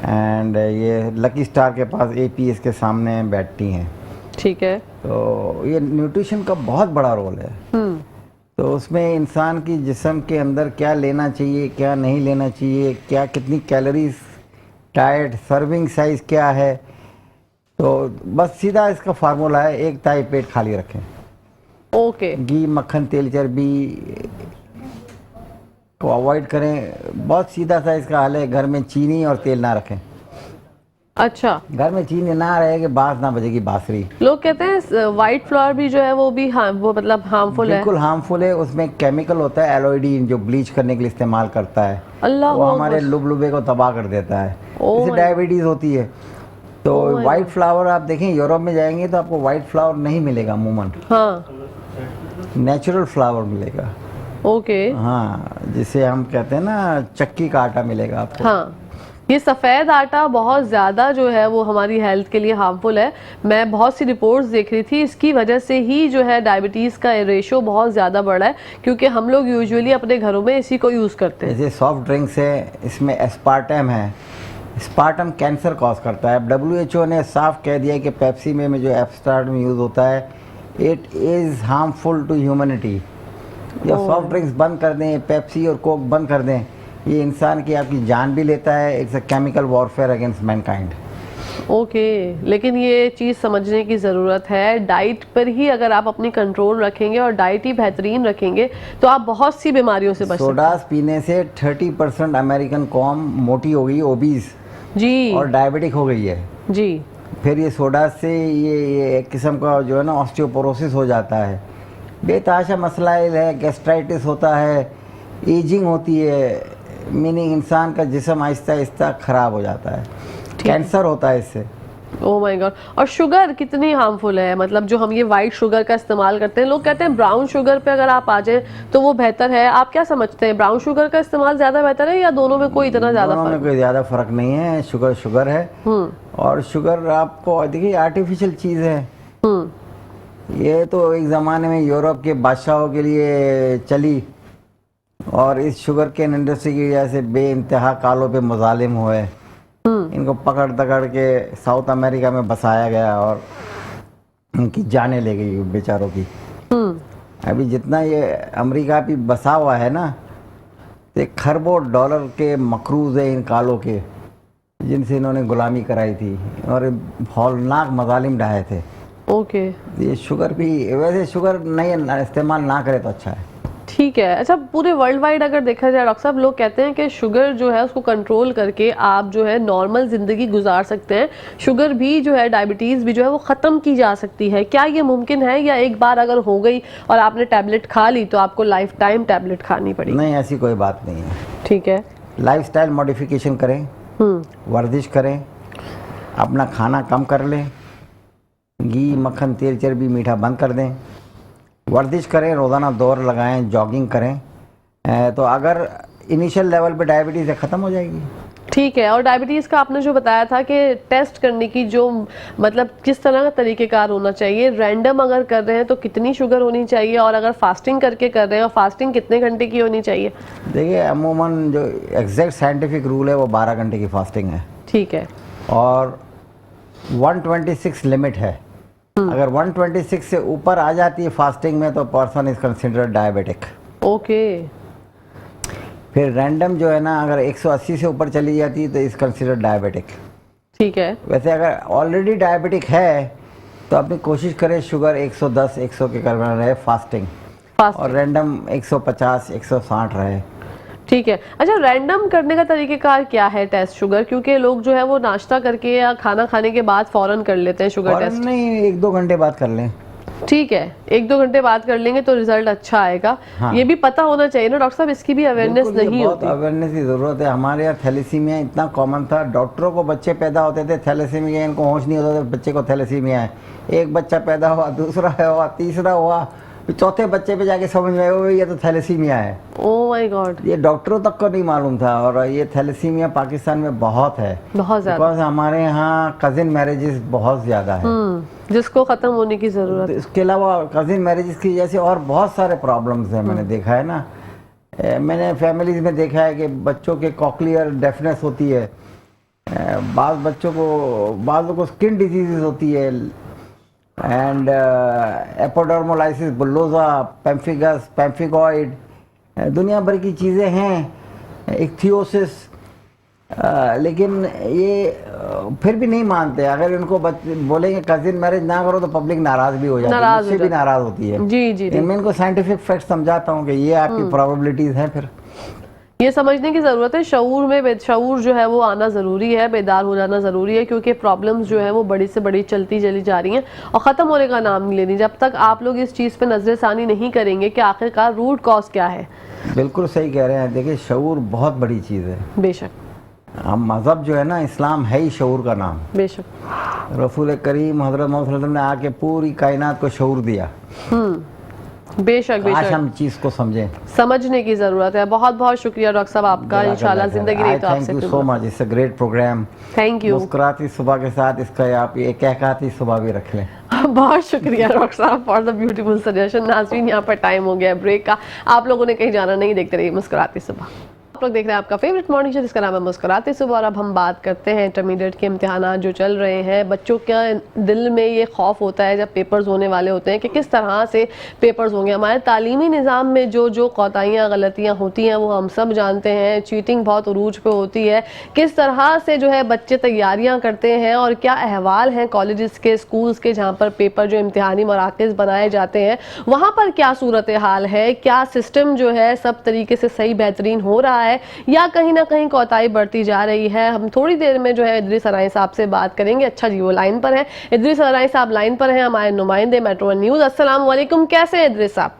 and ये लकी स्टार के पास APS के सामने बैठती हैं। ठीक है। तो ये न्यूट्रिशन का बहुत बड़ा रोल है। तो उसमें इंसान की जिस्म के अंदर क्या लेना चाहिए, क्या नहीं लेना चाहिए, क्या कितनी कैलोरीज, डाइट, सर्विंग साइज क्या है, तो बस सीधा इसका फार्मूला है, एक ताई पेट खाली रखें। ओके। घी, मक्खन, तेल, चर्बी को अवॉइड करें। बहुत सीधा सा इसका हाल है, घर में चीनी और तेल ना रखें। अच्छा। घर में चीनी ना रहेगी, बांस ना बजेगी बांसुरी। लोग कहते हैं व्हाइट फ्लावर भी जो है वो भी वो मतलब हार्मफुल है। बिल्कुल हार्मफुल है। उसमें केमिकल होता है एलोइडीन, जो ब्लीच करने के लिए इस्तेमाल करता है। अल्लाह, वो हमारे लुबलुबे को तबाह कर देता है, इससे डायबिटीज होती है। तो व्हाइट फ्लावर आप देखें, यूरोप में जाएंगे तो आपको व्हाइट फ्लावर नहीं मिलेगा अमूमन। हाँ। नेचुरल फ्लावर मिलेगा। ओके। हाँ, जिसे हम कहते हैं ना चक्की का आटा मिलेगा आपको। हाँ, ये सफ़ेद आटा बहुत ज़्यादा जो है वो हमारी हेल्थ के लिए हार्मफुल है। मैं बहुत सी रिपोर्ट्स देख रही थी, इसकी वजह से ही जो है डायबिटीज़ का रेशो बहुत ज़्यादा बढ़ा है, क्योंकि हम लोग यूजुअली अपने घरों में इसी को यूज़ करते हैं। जैसे सॉफ्ट ड्रिंक्स है, इसमें एस्पार्टम है। एस्पार्टम कैंसर कॉज करता है। WHO ने साफ कह दिया कि पेप्सी में जो एस्पार्टम यूज़ होता है, it is harmful to humanity. जब सॉफ्ट ड्रिंक्स बंद कर दें, पेप्सी और कोक बंद कर दें, ये इंसान की आपकी जान भी लेता है। It's a chemical warfare against Mankind. Okay, लेकिन ये चीज़ समझने की ज़रूरत है। डाइट पर ही अगर आप अपनी कंट्रोल रखेंगे और डाइट ही बेहतरीन रखेंगे तो आप बहुत सी बीमारियों से बच सकते हैं। सोडास पीने से 30% अमेरिकन कौम मोटी हो गई, ओबीज जी, और डायबिटिक हो गई है जी। फिर ये सोडा से ये एक किस्म का जो है ना ऑस्टियोपोरोसिस हो जाता है। बेतहाशा मसलाइल है, गैस्ट्राइटिस होता है, एजिंग होती है, मीनिंग इंसान का जिस्म आहिस्ता आहिस्ता ख़राब हो जाता है। कैंसर होता है इससे। Oh my God. और शुगर कितनी हार्मफुल है? मतलब जो हम ये वाइट शुगर का इस्तेमाल करते हैं, लोग कहते हैं ब्राउन शुगर पे अगर आप आ जाएं तो वो बेहतर है। आप क्या समझते हैं, ब्राउन शुगर का इस्तेमाल ज़्यादा बेहतर है या दोनों में कोई इतना ज़्यादा दोनों में कोई ज़्यादा फ़र्क नहीं है। शुगर शुगर है। और शुगर आपको देखिए आर्टिफिशियल चीज़ है। ये तो एक ज़माने में यूरोप के बादशाहों के लिए चली, और इस शुगर केन इंडस्ट्री की वजह से बेइंतहा कालों पे मुजालिम हुए। इनको पकड़ दकड़ के साउथ अमेरिका में बसाया गया और इनकी जानें ले गई बेचारों की। अभी जितना ये अमेरिका भी बसा हुआ है ना, तो खरबों डॉलर के मकरूज है इन कालों के, जिनसे इन्होंने गुलामी कराई थी और हौलनाक मजालिम ढाए थे। ओके। ये शुगर भी, वैसे शुगर नहीं इस्तेमाल ना करे तो अच्छा है। ठीक है। अच्छा, पूरे वर्ल्ड वाइड अगर देखा जाए डॉक्टर साहब, लोग कहते हैं कि शुगर जो है उसको कंट्रोल करके आप जो है नॉर्मल ज़िंदगी गुजार सकते हैं। शुगर भी जो है, डायबिटीज़ भी जो है वो ख़त्म की जा सकती है। क्या ये मुमकिन है, या एक बार अगर हो गई और आपने टैबलेट खा ली तो आपको लाइफ टाइम टैबलेट खानी पड़ेगी? नहीं, ऐसी कोई बात नहीं है। ठीक है। लाइफस्टाइल मॉडिफिकेशन करें, वर्जिश करें, अपना खाना कम कर लें, घी, मक्खन, तेल, चर्बी, मीठा बंद कर दें, वर्जिश करें, रोज़ाना दौड़ लगाएं, जॉगिंग करें, तो अगर इनिशियल लेवल पे डायबिटीज़ है ख़त्म हो जाएगी। ठीक है। और डायबिटीज़ का आपने जो बताया था कि टेस्ट करने की जो मतलब किस तरह का तरीक़ेकार होना चाहिए, रैंडम अगर कर रहे हैं तो कितनी शुगर होनी चाहिए, और अगर फास्टिंग करके कर रहे हैं, और फास्टिंग कितने घंटे की होनी चाहिए? देखिए, अमूमन जो एग्जैक्ट साइंटिफिक रूल है वो 12 घंटे की फास्टिंग है। ठीक है। और 126 लिमिट है। अगर 126 से ऊपर आ जाती है फास्टिंग में तो person is considered diabetic. Okay. फिर रैंडम जो है ना, अगर 180 से ऊपर चली जाती है तो इज कंसिडर्ड डायबिटिक। ठीक है। वैसे अगर ऑलरेडी डायबिटिक है तो अपनी कोशिश करें शुगर 110 100 के करीब रहे फास्टिंग, और रैंडम 150 160 रहे। ठीक है। अच्छा, रैंडम करने का तरीक़ेकार क्या है टेस्ट शुगर? क्योंकि लोग जो है वो नाश्ता करके या खाना खाने के बाद फ़ौरन कर लेते हैं शुगर टेस्ट। नहीं, 1-2 घंटे बाद कर लें। ठीक है, 1-2 घंटे बात कर लेंगे तो रिजल्ट अच्छा आएगा। हाँ। ये भी पता होना चाहिए ना डॉक्टर साहब, इसकी भी अवेयरनेस बिल्कुल, ये नहीं बहुत होती। अवेयरनेस की जरूरत है। हमारे यहाँ थैलेसीमिया इतना कॉमन था, डॉक्टरों को बच्चे पैदा होते थे थैलेसीमिया, इनको होश नहीं होता था बच्चे को थैलेसीमिया है। एक बच्चा पैदा हुआ, दूसरा हुआ, तीसरा हुआ, फिर चौथे बच्चे पे जाके समझ में आया ये तो थैलेसीमिया है। ओह माय गॉड, ये डॉक्टरों तक को नहीं मालूम था। और ये थैलेसीमिया पाकिस्तान में बहुत है, बहुत ज्यादा। बिकॉज हमारे यहाँ कजिन मैरिजेस बहुत ज्यादा है। जिसको खत्म होने की जरूरत है। इसके अलावा कजिन मैरिजेस की वजह से और बहुत सारे प्रॉब्लम्स हैं, मैंने देखा है ना। मैंने फैमिलीज में देखा है कि बच्चों के कॉक्लियर डेफनेस होती है, बाज़ को स्किन डिजीजेस होती है, एंड एपोडर्मोलाइसिस बुल्लोजा, पेम्फिगस, पेम्फिगॉइड, दुनिया भर की चीज़ें हैं, इक्थियोसिस। लेकिन ये फिर भी नहीं मानते। अगर इनको बोलेंगे कजिन मैरिज ना करो तो पब्लिक नाराज भी हो जाती है, मुझसे भी नाराज होती है। जी। मैं इनको साइंटिफिक फैक्ट समझाता हूँ कि ये आपकी प्रोबेबिलिटीज हैं। फिर ये समझने की ज़रूरत है, शऊर जो है वो आना ज़रूरी है, बेदार हो जाना ज़रूरी है, क्योंकि प्रॉब्लम्स जो है वो बड़ी से बड़ी चलती चली जा रही हैं और ख़त्म होने का नाम नहीं ले रही जब तक आप लोग इस चीज़ पे नज़रसानी नहीं करेंगे कि आखिरकार रूट कॉज क्या है। बिल्कुल सही कह रहे हैं। देखिए, शऊर बहुत बड़ी चीज़ है। बेशक। हम मज़हब जो है ना, इस्लाम है ही शऊर का नाम। बेशक। रसूल करीम हज़रत मोहम्मद सल्लल्लाहु अलैहि वसल्लम ने आके पूरी कायनात को शऊर दिया। बेशक आज हम चीज़ को समझें, समझने की जरूरत है। बहुत बहुत शुक्रिया डॉक्टर साहब आपका। इंशाल्लाह जिंदगी रही तो आपसे। Thank you so much, it's a great programme. Thank you. मुस्कुराती सुबह के साथ इसका आप ये कहकाती सुबह भी रख लें। बहुत शुक्रिया डॉक्टर साहब फॉर द ब्यूटीफुल सजेशन। नाज़रीन, यहाँ पर टाइम हो गया ब्रेक का, आप लोगों ने कहीं जाना नहीं, देखते रहिए मुस्कुराती सुबह। आप लोग देख रहे हैं आपका फेवरेट मॉर्निंग शो जिसका नाम है मुस्कुराते सुबह। और अब हम बात करते हैं इंटरमीडिएट के इम्तिहानात जो चल रहे हैं। बच्चों के दिल में ये खौफ होता है जब पेपर्स होने वाले होते हैं कि किस तरह से पेपर्स होंगे। हमारे तालीमी निज़ाम में जो कोताहियाँ गलतियाँ होती हैं वो हम सब जानते हैं। चीटिंग बहुत उरूज पे होती है। किस तरह से जो है बच्चे तैयारियाँ करते हैं और क्या अहवाल हैं कॉलेजेस के, स्कूल्स के, जहाँ पर पेपर जो इम्तिहानी मराकज़ बनाए जाते हैं वहाँ पर क्या सूरत हाल है, क्या सिस्टम जो है सब तरीके से सही बेहतरीन हो रहा है या कहीं ना कहीं कोताही बढ़ती जा रही है। हम थोड़ी देर में जो है इदरीस अराई साहब से बात करेंगे। अच्छा जी, वो लाइन पर है। इदरीस अराई साहब लाइन पर हैं, हमारे नुमाइंदे मेट्रो वन न्यूज़। अस्सलाम वालेकुम, कैसे हैं इदरीस साहब?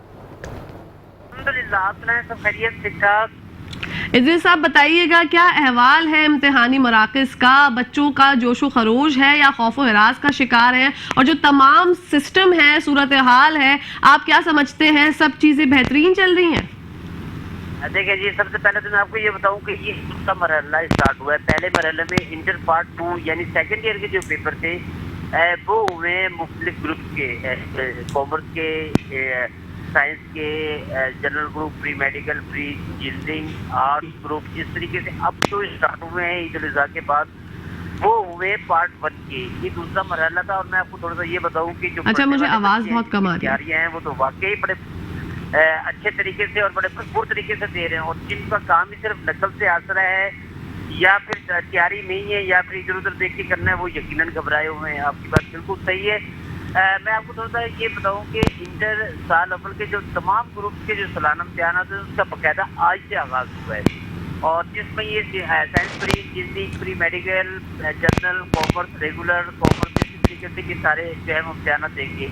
अल्हम्दुलिल्लाह, अपना सब खैरियत, ठीक ठाक। इदरीस साहब बताइएगा, क्या अहवाल है इम्तिहानी मराकज़ का? बच्चों का जोशो खरोश है या खौफ व हिरास का शिकार है? और जो तमाम सिस्टम है, सूरत हाल है, आप क्या समझते हैं सब चीज़ें बेहतरीन चल रही हैं? देखिए जी, सबसे पहले तो मैं आपको ये बताऊं कि ये दूसरा मरहला स्टार्ट हुआ है। पहले मरहले में इंटर पार्ट 2 यानी सेकंड ईयर के जो पेपर थे वो हुए मुख्तलिफ ग्रुप के, कॉमर्स के, साइंस के, general group, pre medical, pre engineering, arts group. इस तरीके से अब जो स्टार्ट हुए हैं ईद उल अज़हा के बाद वो हुए पार्ट 1 के। ये दूसरा मरहला था। और मैं आपको थोड़ा सा ये बताऊँ कि जो अच्छा, मुझे आवाज़ बहुत कम आ रही है वो तो वाकई बड़े अच्छे तरीके से और बड़े भरपूर तरीके से दे रहे हैं। और जिनका काम ही सिर्फ नकल से आसरा है या फिर तैयारी नहीं है या फिर इधर उधर देख के करना है, वो यकीनन घबराए हुए हैं। आपकी बात बिल्कुल सही है। मैं आपको थोड़ा सा ये बताऊं कि इंटर साल अव्वल के जो तमाम ग्रुप के जो सालाना इम्तिहान है उसका बाकायदा आज से आगाज़ हुआ है। और जिसमें ये science, pre engineering, pre medical, general, commerce, regular commerce, इस तरीके से ये सारे जो है इम्तिहान देंगे।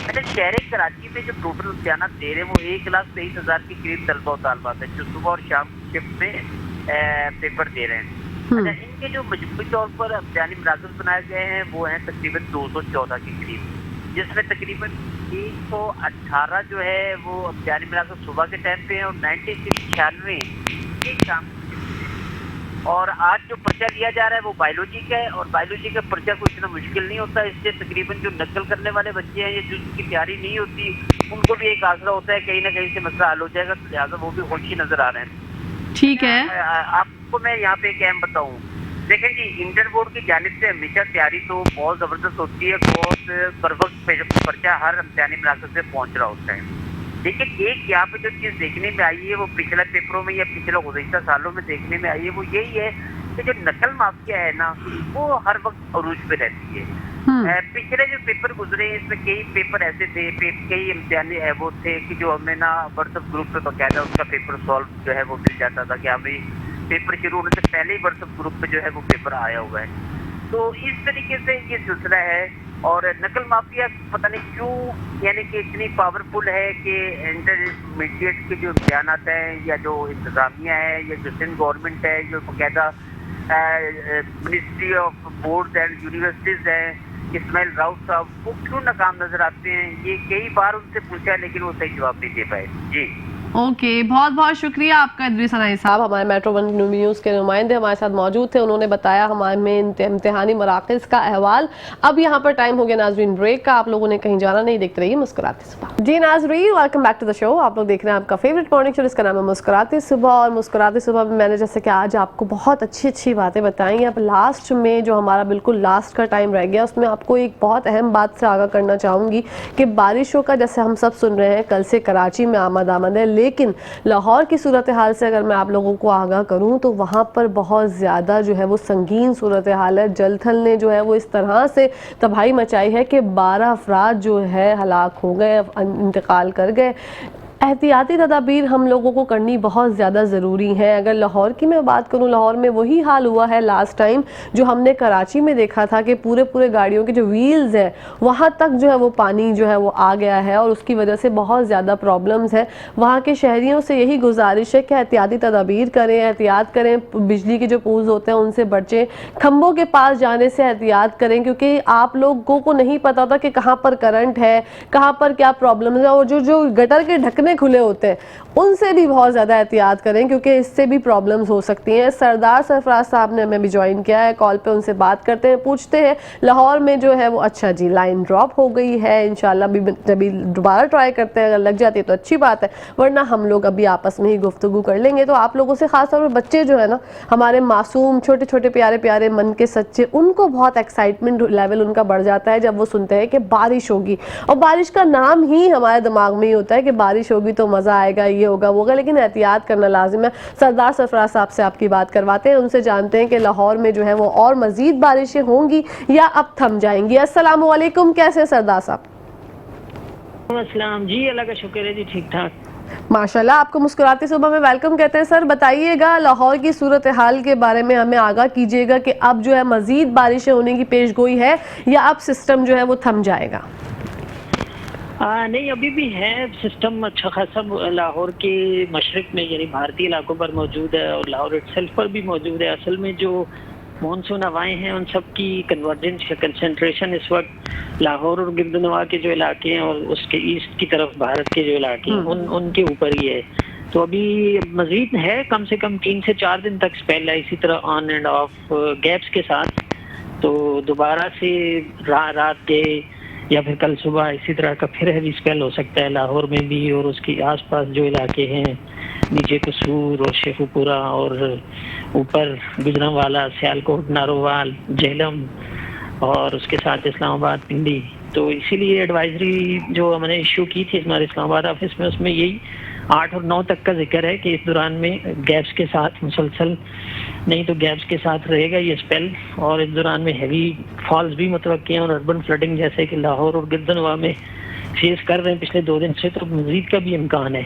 अच्छा, शहर कराची में जो टोटल इम्तिहान दे रहे हैं वो 1,23,000 के करीब तलबा और तालबात है जो सुबह और शाम शिफ्ट में पेपर दे रहे हैं। अच्छा, इनके जो मजमूई तौर पर इम्तिहानी मराकज़ बनाए गए हैं वो हैं तकरीबन 214 के करीब, जिसमें तकरीबन 118 जो है वो इम्तिहानी मराकज़ सुबह के टाइम पे हैं और 96 ये शाम। और आज जो पर्चा लिया जा रहा है वो बायोलॉजी का है और बायोलॉजी का पर्चा कोई इतना मुश्किल नहीं होता। इससे तकरीबन जो नकल करने वाले बच्चे हैं या जिनकी तैयारी नहीं होती उनको भी एक आसरा होता है कहीं ना कहीं से मसला हल हो जाएगा, तो लिहाजा वो भी होशी नजर आ रहे हैं। ठीक है, आपको मैं यहाँ पे एक अहम बताऊँ। देखें जी, इंटर बोर्ड की जानिब से हमेशा तैयारी तो बहुत ज़बरदस्त होती है, बहुत बर वक्त पर्चा हर इम्तिहानी मराकज़ से पहुँच रहा होता है। लेकिन एक यहाँ पे जो चीज़ देखने में आई है वो पिछले पेपरों में या पिछले गुज़श्ता सालों में देखने में आई है वो यही है कि जो नकल माफिया है ना वो हर वक्त अरूज पे रहती है। पिछले जो पेपर गुजरे इसमें कई पेपर ऐसे थे, कई इम्तिहानी वो थे कि जो हमें ना व्हाट्सएप ग्रुप पे बकायदा उसका पेपर सॉल्व जो है वो मिल जाता था कि हमें पेपर शुरू होने से पहले ही व्हाट्सएप ग्रुप पे जो है वो पेपर आया हुआ है। तो इस तरीके से ये सिलसिला है और नकल माफिया पता नहीं क्यों यानी कि इतनी पावरफुल है कि इंटरमीडिएट के जो इम्तहान हैं या जो इंतज़ामिया है या जो सिंध गवर्नमेंट है जो बाकायदा ministry of board and universities हैं इस्माइल राउत साहब वो क्यों नाकाम नजर आते हैं। ये कई बार उनसे पूछा है लेकिन वो सही जवाब नहीं दे पाए। जी ओके, बहुत बहुत शुक्रिया आपका इद्रिस अनाई साहब। हमारे मेट्रो वन न्यूज़ के नुमाइंदे हमारे साथ मौजूद थे, उन्होंने बताया हमारे में इम्तिहानी मराकज़ का अहवाल। अब यहाँ पर टाइम हो गया नाजरीन ब्रेक का, आप लोगों ने कहीं जाना नहीं, देखते रहिए मुस्कुराते सुबह। जी नाजरीन, welcome back to the show. आप लोग देख रहे हैं आपका फेवरेट मॉर्निंग शो, इसका नाम है मुस्कुराते सुबह। और मुस्कुराते सुबह में मैंने जैसे कि आज आपको बहुत अच्छी अच्छी बातें बताई। अब लास्ट में जो हमारा बिल्कुल लास्ट का टाइम रह गया उसमें आपको एक बहुत अहम बात से आगाह करना चाहूँगी कि बारिशों का जैसे हम सब सुन रहे हैं कल से कराची में आमद है, लेकिन लाहौर की सूरत हाल से अगर मैं आप लोगों को आगाह करूं तो वहाँ पर बहुत ज़्यादा जो है वो संगीन सूरत हाल है। जलथल ने जो है वो इस तरह से तबाही मचाई है कि 12 अफराद जो है हलाक हो गए, इंतकाल कर गए। एहतियाती तदाबीर हम लोगों को करनी बहुत ज़्यादा ज़रूरी है। अगर लाहौर की मैं बात करूं, लाहौर में वही हाल हुआ है लास्ट टाइम जो हमने कराची में देखा था कि पूरे गाड़ियों के जो व्हील्स हैं वहाँ तक जो है वो पानी जो है वो आ गया है और उसकी वजह से बहुत ज़्यादा प्रॉब्लम्स हैं। वहाँ के शहरियों से यही गुजारिश है कि एहतियाती तदाबीर करें, एहतियात करें, बिजली के जो पोल्स होते हैं उनसे बचें, खंभों के पास जाने से एहतियात करें, क्योंकि आप लोगों को नहीं पता होता कि कहाँ पर करंट है, कहाँ पर क्या प्रॉब्लम है। और जो गटर के ढकने खुले होते हैं उनसे भी बहुत ज़्यादा एहतियात करें, क्योंकि इससे भी प्रॉब्लम्स हो सकती हैं। सरदार सरफराज साहब ने हमें भी ज्वाइन किया है, कॉल पे उनसे बात करते हैं, पूछते हैं लाहौर में जो है वो अच्छा जी लाइन ड्रॉप हो गई है, इंशाल्लाह अभी दोबारा ट्राई करते हैं, अगर लग जाती है तो अच्छी बात है, वरना हम लोग अभी आपस में ही गुफ्तगू कर लेंगे। तो आप लोगों से खासतौर पर बच्चे जो है ना, हमारे मासूम छोटे छोटे प्यारे प्यारे मन के सच्चे, उनको बहुत एक्साइटमेंट लेवल उनका बढ़ जाता है जब वो सुनते हैं कि बारिश होगी। और बारिश का नाम ही हमारे दिमाग में ही होता है कि बारिश होगी तो मज़ा आएगा, ये होगा वो होगा, लेकिन एहतियात करना लाजिम है। सरदार सरफराज साहब से आपकी बात करवाते हैं, उनसे जानते हैं कि लाहौर में जो है वो और मज़ीद बारिशें होंगी या अब थम जाएंगी। अस्सलाम वालेकुम, कैसे हैं सरदार साहब? अस्सलाम जी, अल्लाह का शुक्र है जी, ठीक ठाक माशाल्लाह। आपको मुस्कुराते सुबह में वेलकम कहते हैं। सर बताइएगा लाहौर की सूरत हाल के बारे में हमें आगाह कीजिएगा कि अब जो है मज़ीद बारिशें होने की पेशगोई है या अब सिस्टम जो है वो थम जाएगा? नहीं, अभी भी है सिस्टम अच्छा खासा लाहौर के मशरक में यानी भारतीय इलाकों पर मौजूद है और लाहौर इटसेल्फ पर भी मौजूद है। असल में जो मानसून हवाएं हैं उन सब की कन्वर्जेंस या कंसंट्रेशन इस वक्त लाहौर और गिरदनवा के जो इलाके हैं और उसके ईस्ट की तरफ भारत के जो इलाके हैं उनके ऊपर ही है। तो अभी मजीद है, कम से कम 3 से 4 दिन तक स्पेल है इसी तरह ऑन एंड ऑफ गैप्स के साथ। तो दोबारा से रात के या फिर कल सुबह इसी तरह का फिर हैवी स्पेल हो सकता है लाहौर में भी और उसके आसपास जो इलाके हैं, नीचे कसूर और शेखुपुरा और ऊपर गुजरांवाला, सियालकोट, नारोवाल, झेलम और उसके साथ इस्लामाबाद, पिंडी। तो इसीलिए एडवाइजरी जो हमने इशू की थी हमारे इस्लामाबाद ऑफिस में, उसमें यही 8 और 9 तक का जिक्र है कि इस दौरान में गैप्स के साथ मुसलसल नहीं तो गैप्स के साथ रहेगा ये स्पेल। और इस दौरान में हैवी फॉल्स भी मुतवक्की हैं और अर्बन फ्लडिंग जैसे कि लाहौर और गिरदनवा में फेस कर रहे हैं पिछले 2 दिन से, तो मजीद का भी इम्कान है।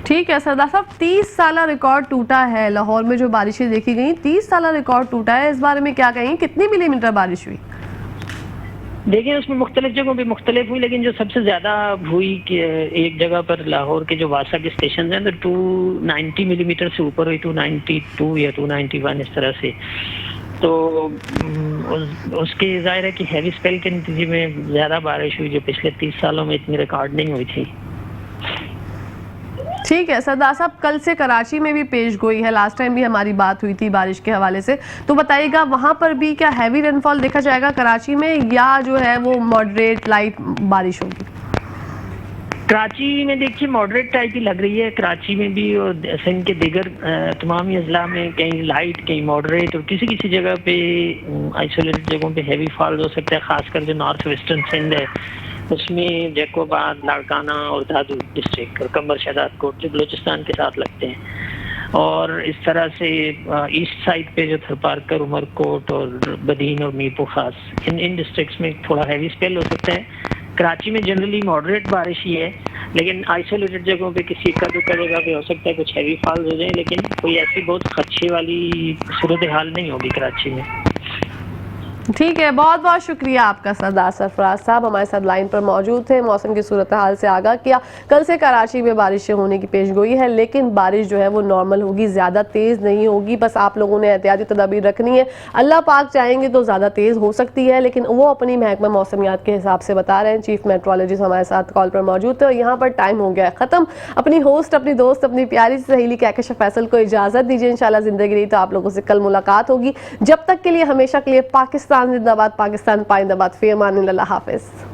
ठीक है सरदार साहब, 30 साल रिकॉर्ड टूटा है लाहौर में, जो बारिशें देखी गई 30 साल रिकॉर्ड टूटा है, इस बारे में क्या कहेंगे? कितनी मिलीमीटर बारिश हुई? देखिए उसमें मुख्तलिफ जगहों पे मुख्तलिफ हुई, लेकिन जो सबसे ज़्यादा हुई कि एक जगह पर लाहौर के जो वासा के स्टेशन हैं तो 290 मिलीमीटर से ऊपर हुई, 292 या 291 इस तरह से। तो उसके ज़ाहिर है कि हैवी स्पेल के नतीजे में ज़्यादा बारिश हुई जो पिछले 30 सालों में इतनी रिकॉर्ड नहीं हुई थी। ठीक है सरदार साहब, कल से कराची में भी पेश गोई है, लास्ट टाइम भी हमारी बात हुई थी बारिश के हवाले से, तो बताइएगा वहाँ पर भी क्या हैवी रेनफॉल देखा जाएगा कराची में या जो है वो मॉडरेट लाइट बारिश होगी? कराची में देखिए मॉडरेट टाइप ही लग रही है, कराची में भी और सिंध के दीगर तमाम अजला में कहीं लाइट कहीं मॉडरेट और किसी किसी जगह पे आइसोलेटेड जगहों पे हैवी फॉल हो सकता है, खासकर जो नॉर्थ वेस्टर्न सिंध है उसमें जैकोबाद, लाड़काना और दादू डिस्ट्रिक्ट और कंबर शहदाद कोट जो बलूचिस्तान के साथ लगते हैं। और इस तरह से ईस्ट साइड पे जो थरपारकर, उमरकोट और बदीन और मीरपुर खास इन डिस्ट्रिक्ट्स में थोड़ा हैवी स्पेल हो सकता है। कराची में जनरली मॉडरेट बारिश ही है, लेकिन आइसोलेटेड जगहों पे किसी का दुका जगह पे हो सकता है कुछ हैवी फॉल्स हो जाए, लेकिन कोई ऐसी बहुत खदशे वाली सूरत हाल नहीं होगी कराची में। ठीक है, बहुत बहुत शुक्रिया आपका सरदार सरफराज साहब, हमारे साथ लाइन पर मौजूद थे। मौसम की सूरत हाल से आगाह किया। कल से कराची में बारिशें होने की पेशगोई है, लेकिन बारिश जो है वो नॉर्मल होगी, ज़्यादा तेज़ नहीं होगी। बस आप लोगों ने एहतियाती तदाबीर रखनी है। अल्लाह पाक चाहेंगे तो ज़्यादा तेज़ हो सकती है, लेकिन वो अपनी महकमा मौसमियात के हिसाब से बता रहे हैं। चीफ मेट्रोलॉजिस्ट हमारे साथ कॉल पर मौजूद थे और यहाँ पर टाइम हो गया ख़त्म। अपनी होस्ट, अपनी दोस्त, अपनी प्यारी सहेली कहकश फैसल को इजाज़त दीजिए। इंशाल्लाह ज़िंदगी रही तो आप लोगों से कल मुलाकात होगी। जब तक के लिए, हमेशा के लिए, पाकिस्तान जिंदाबाद, पाकिस्तान पाइंदाबाद। फ़ी अमान अल्लाह, हाफ़िज़।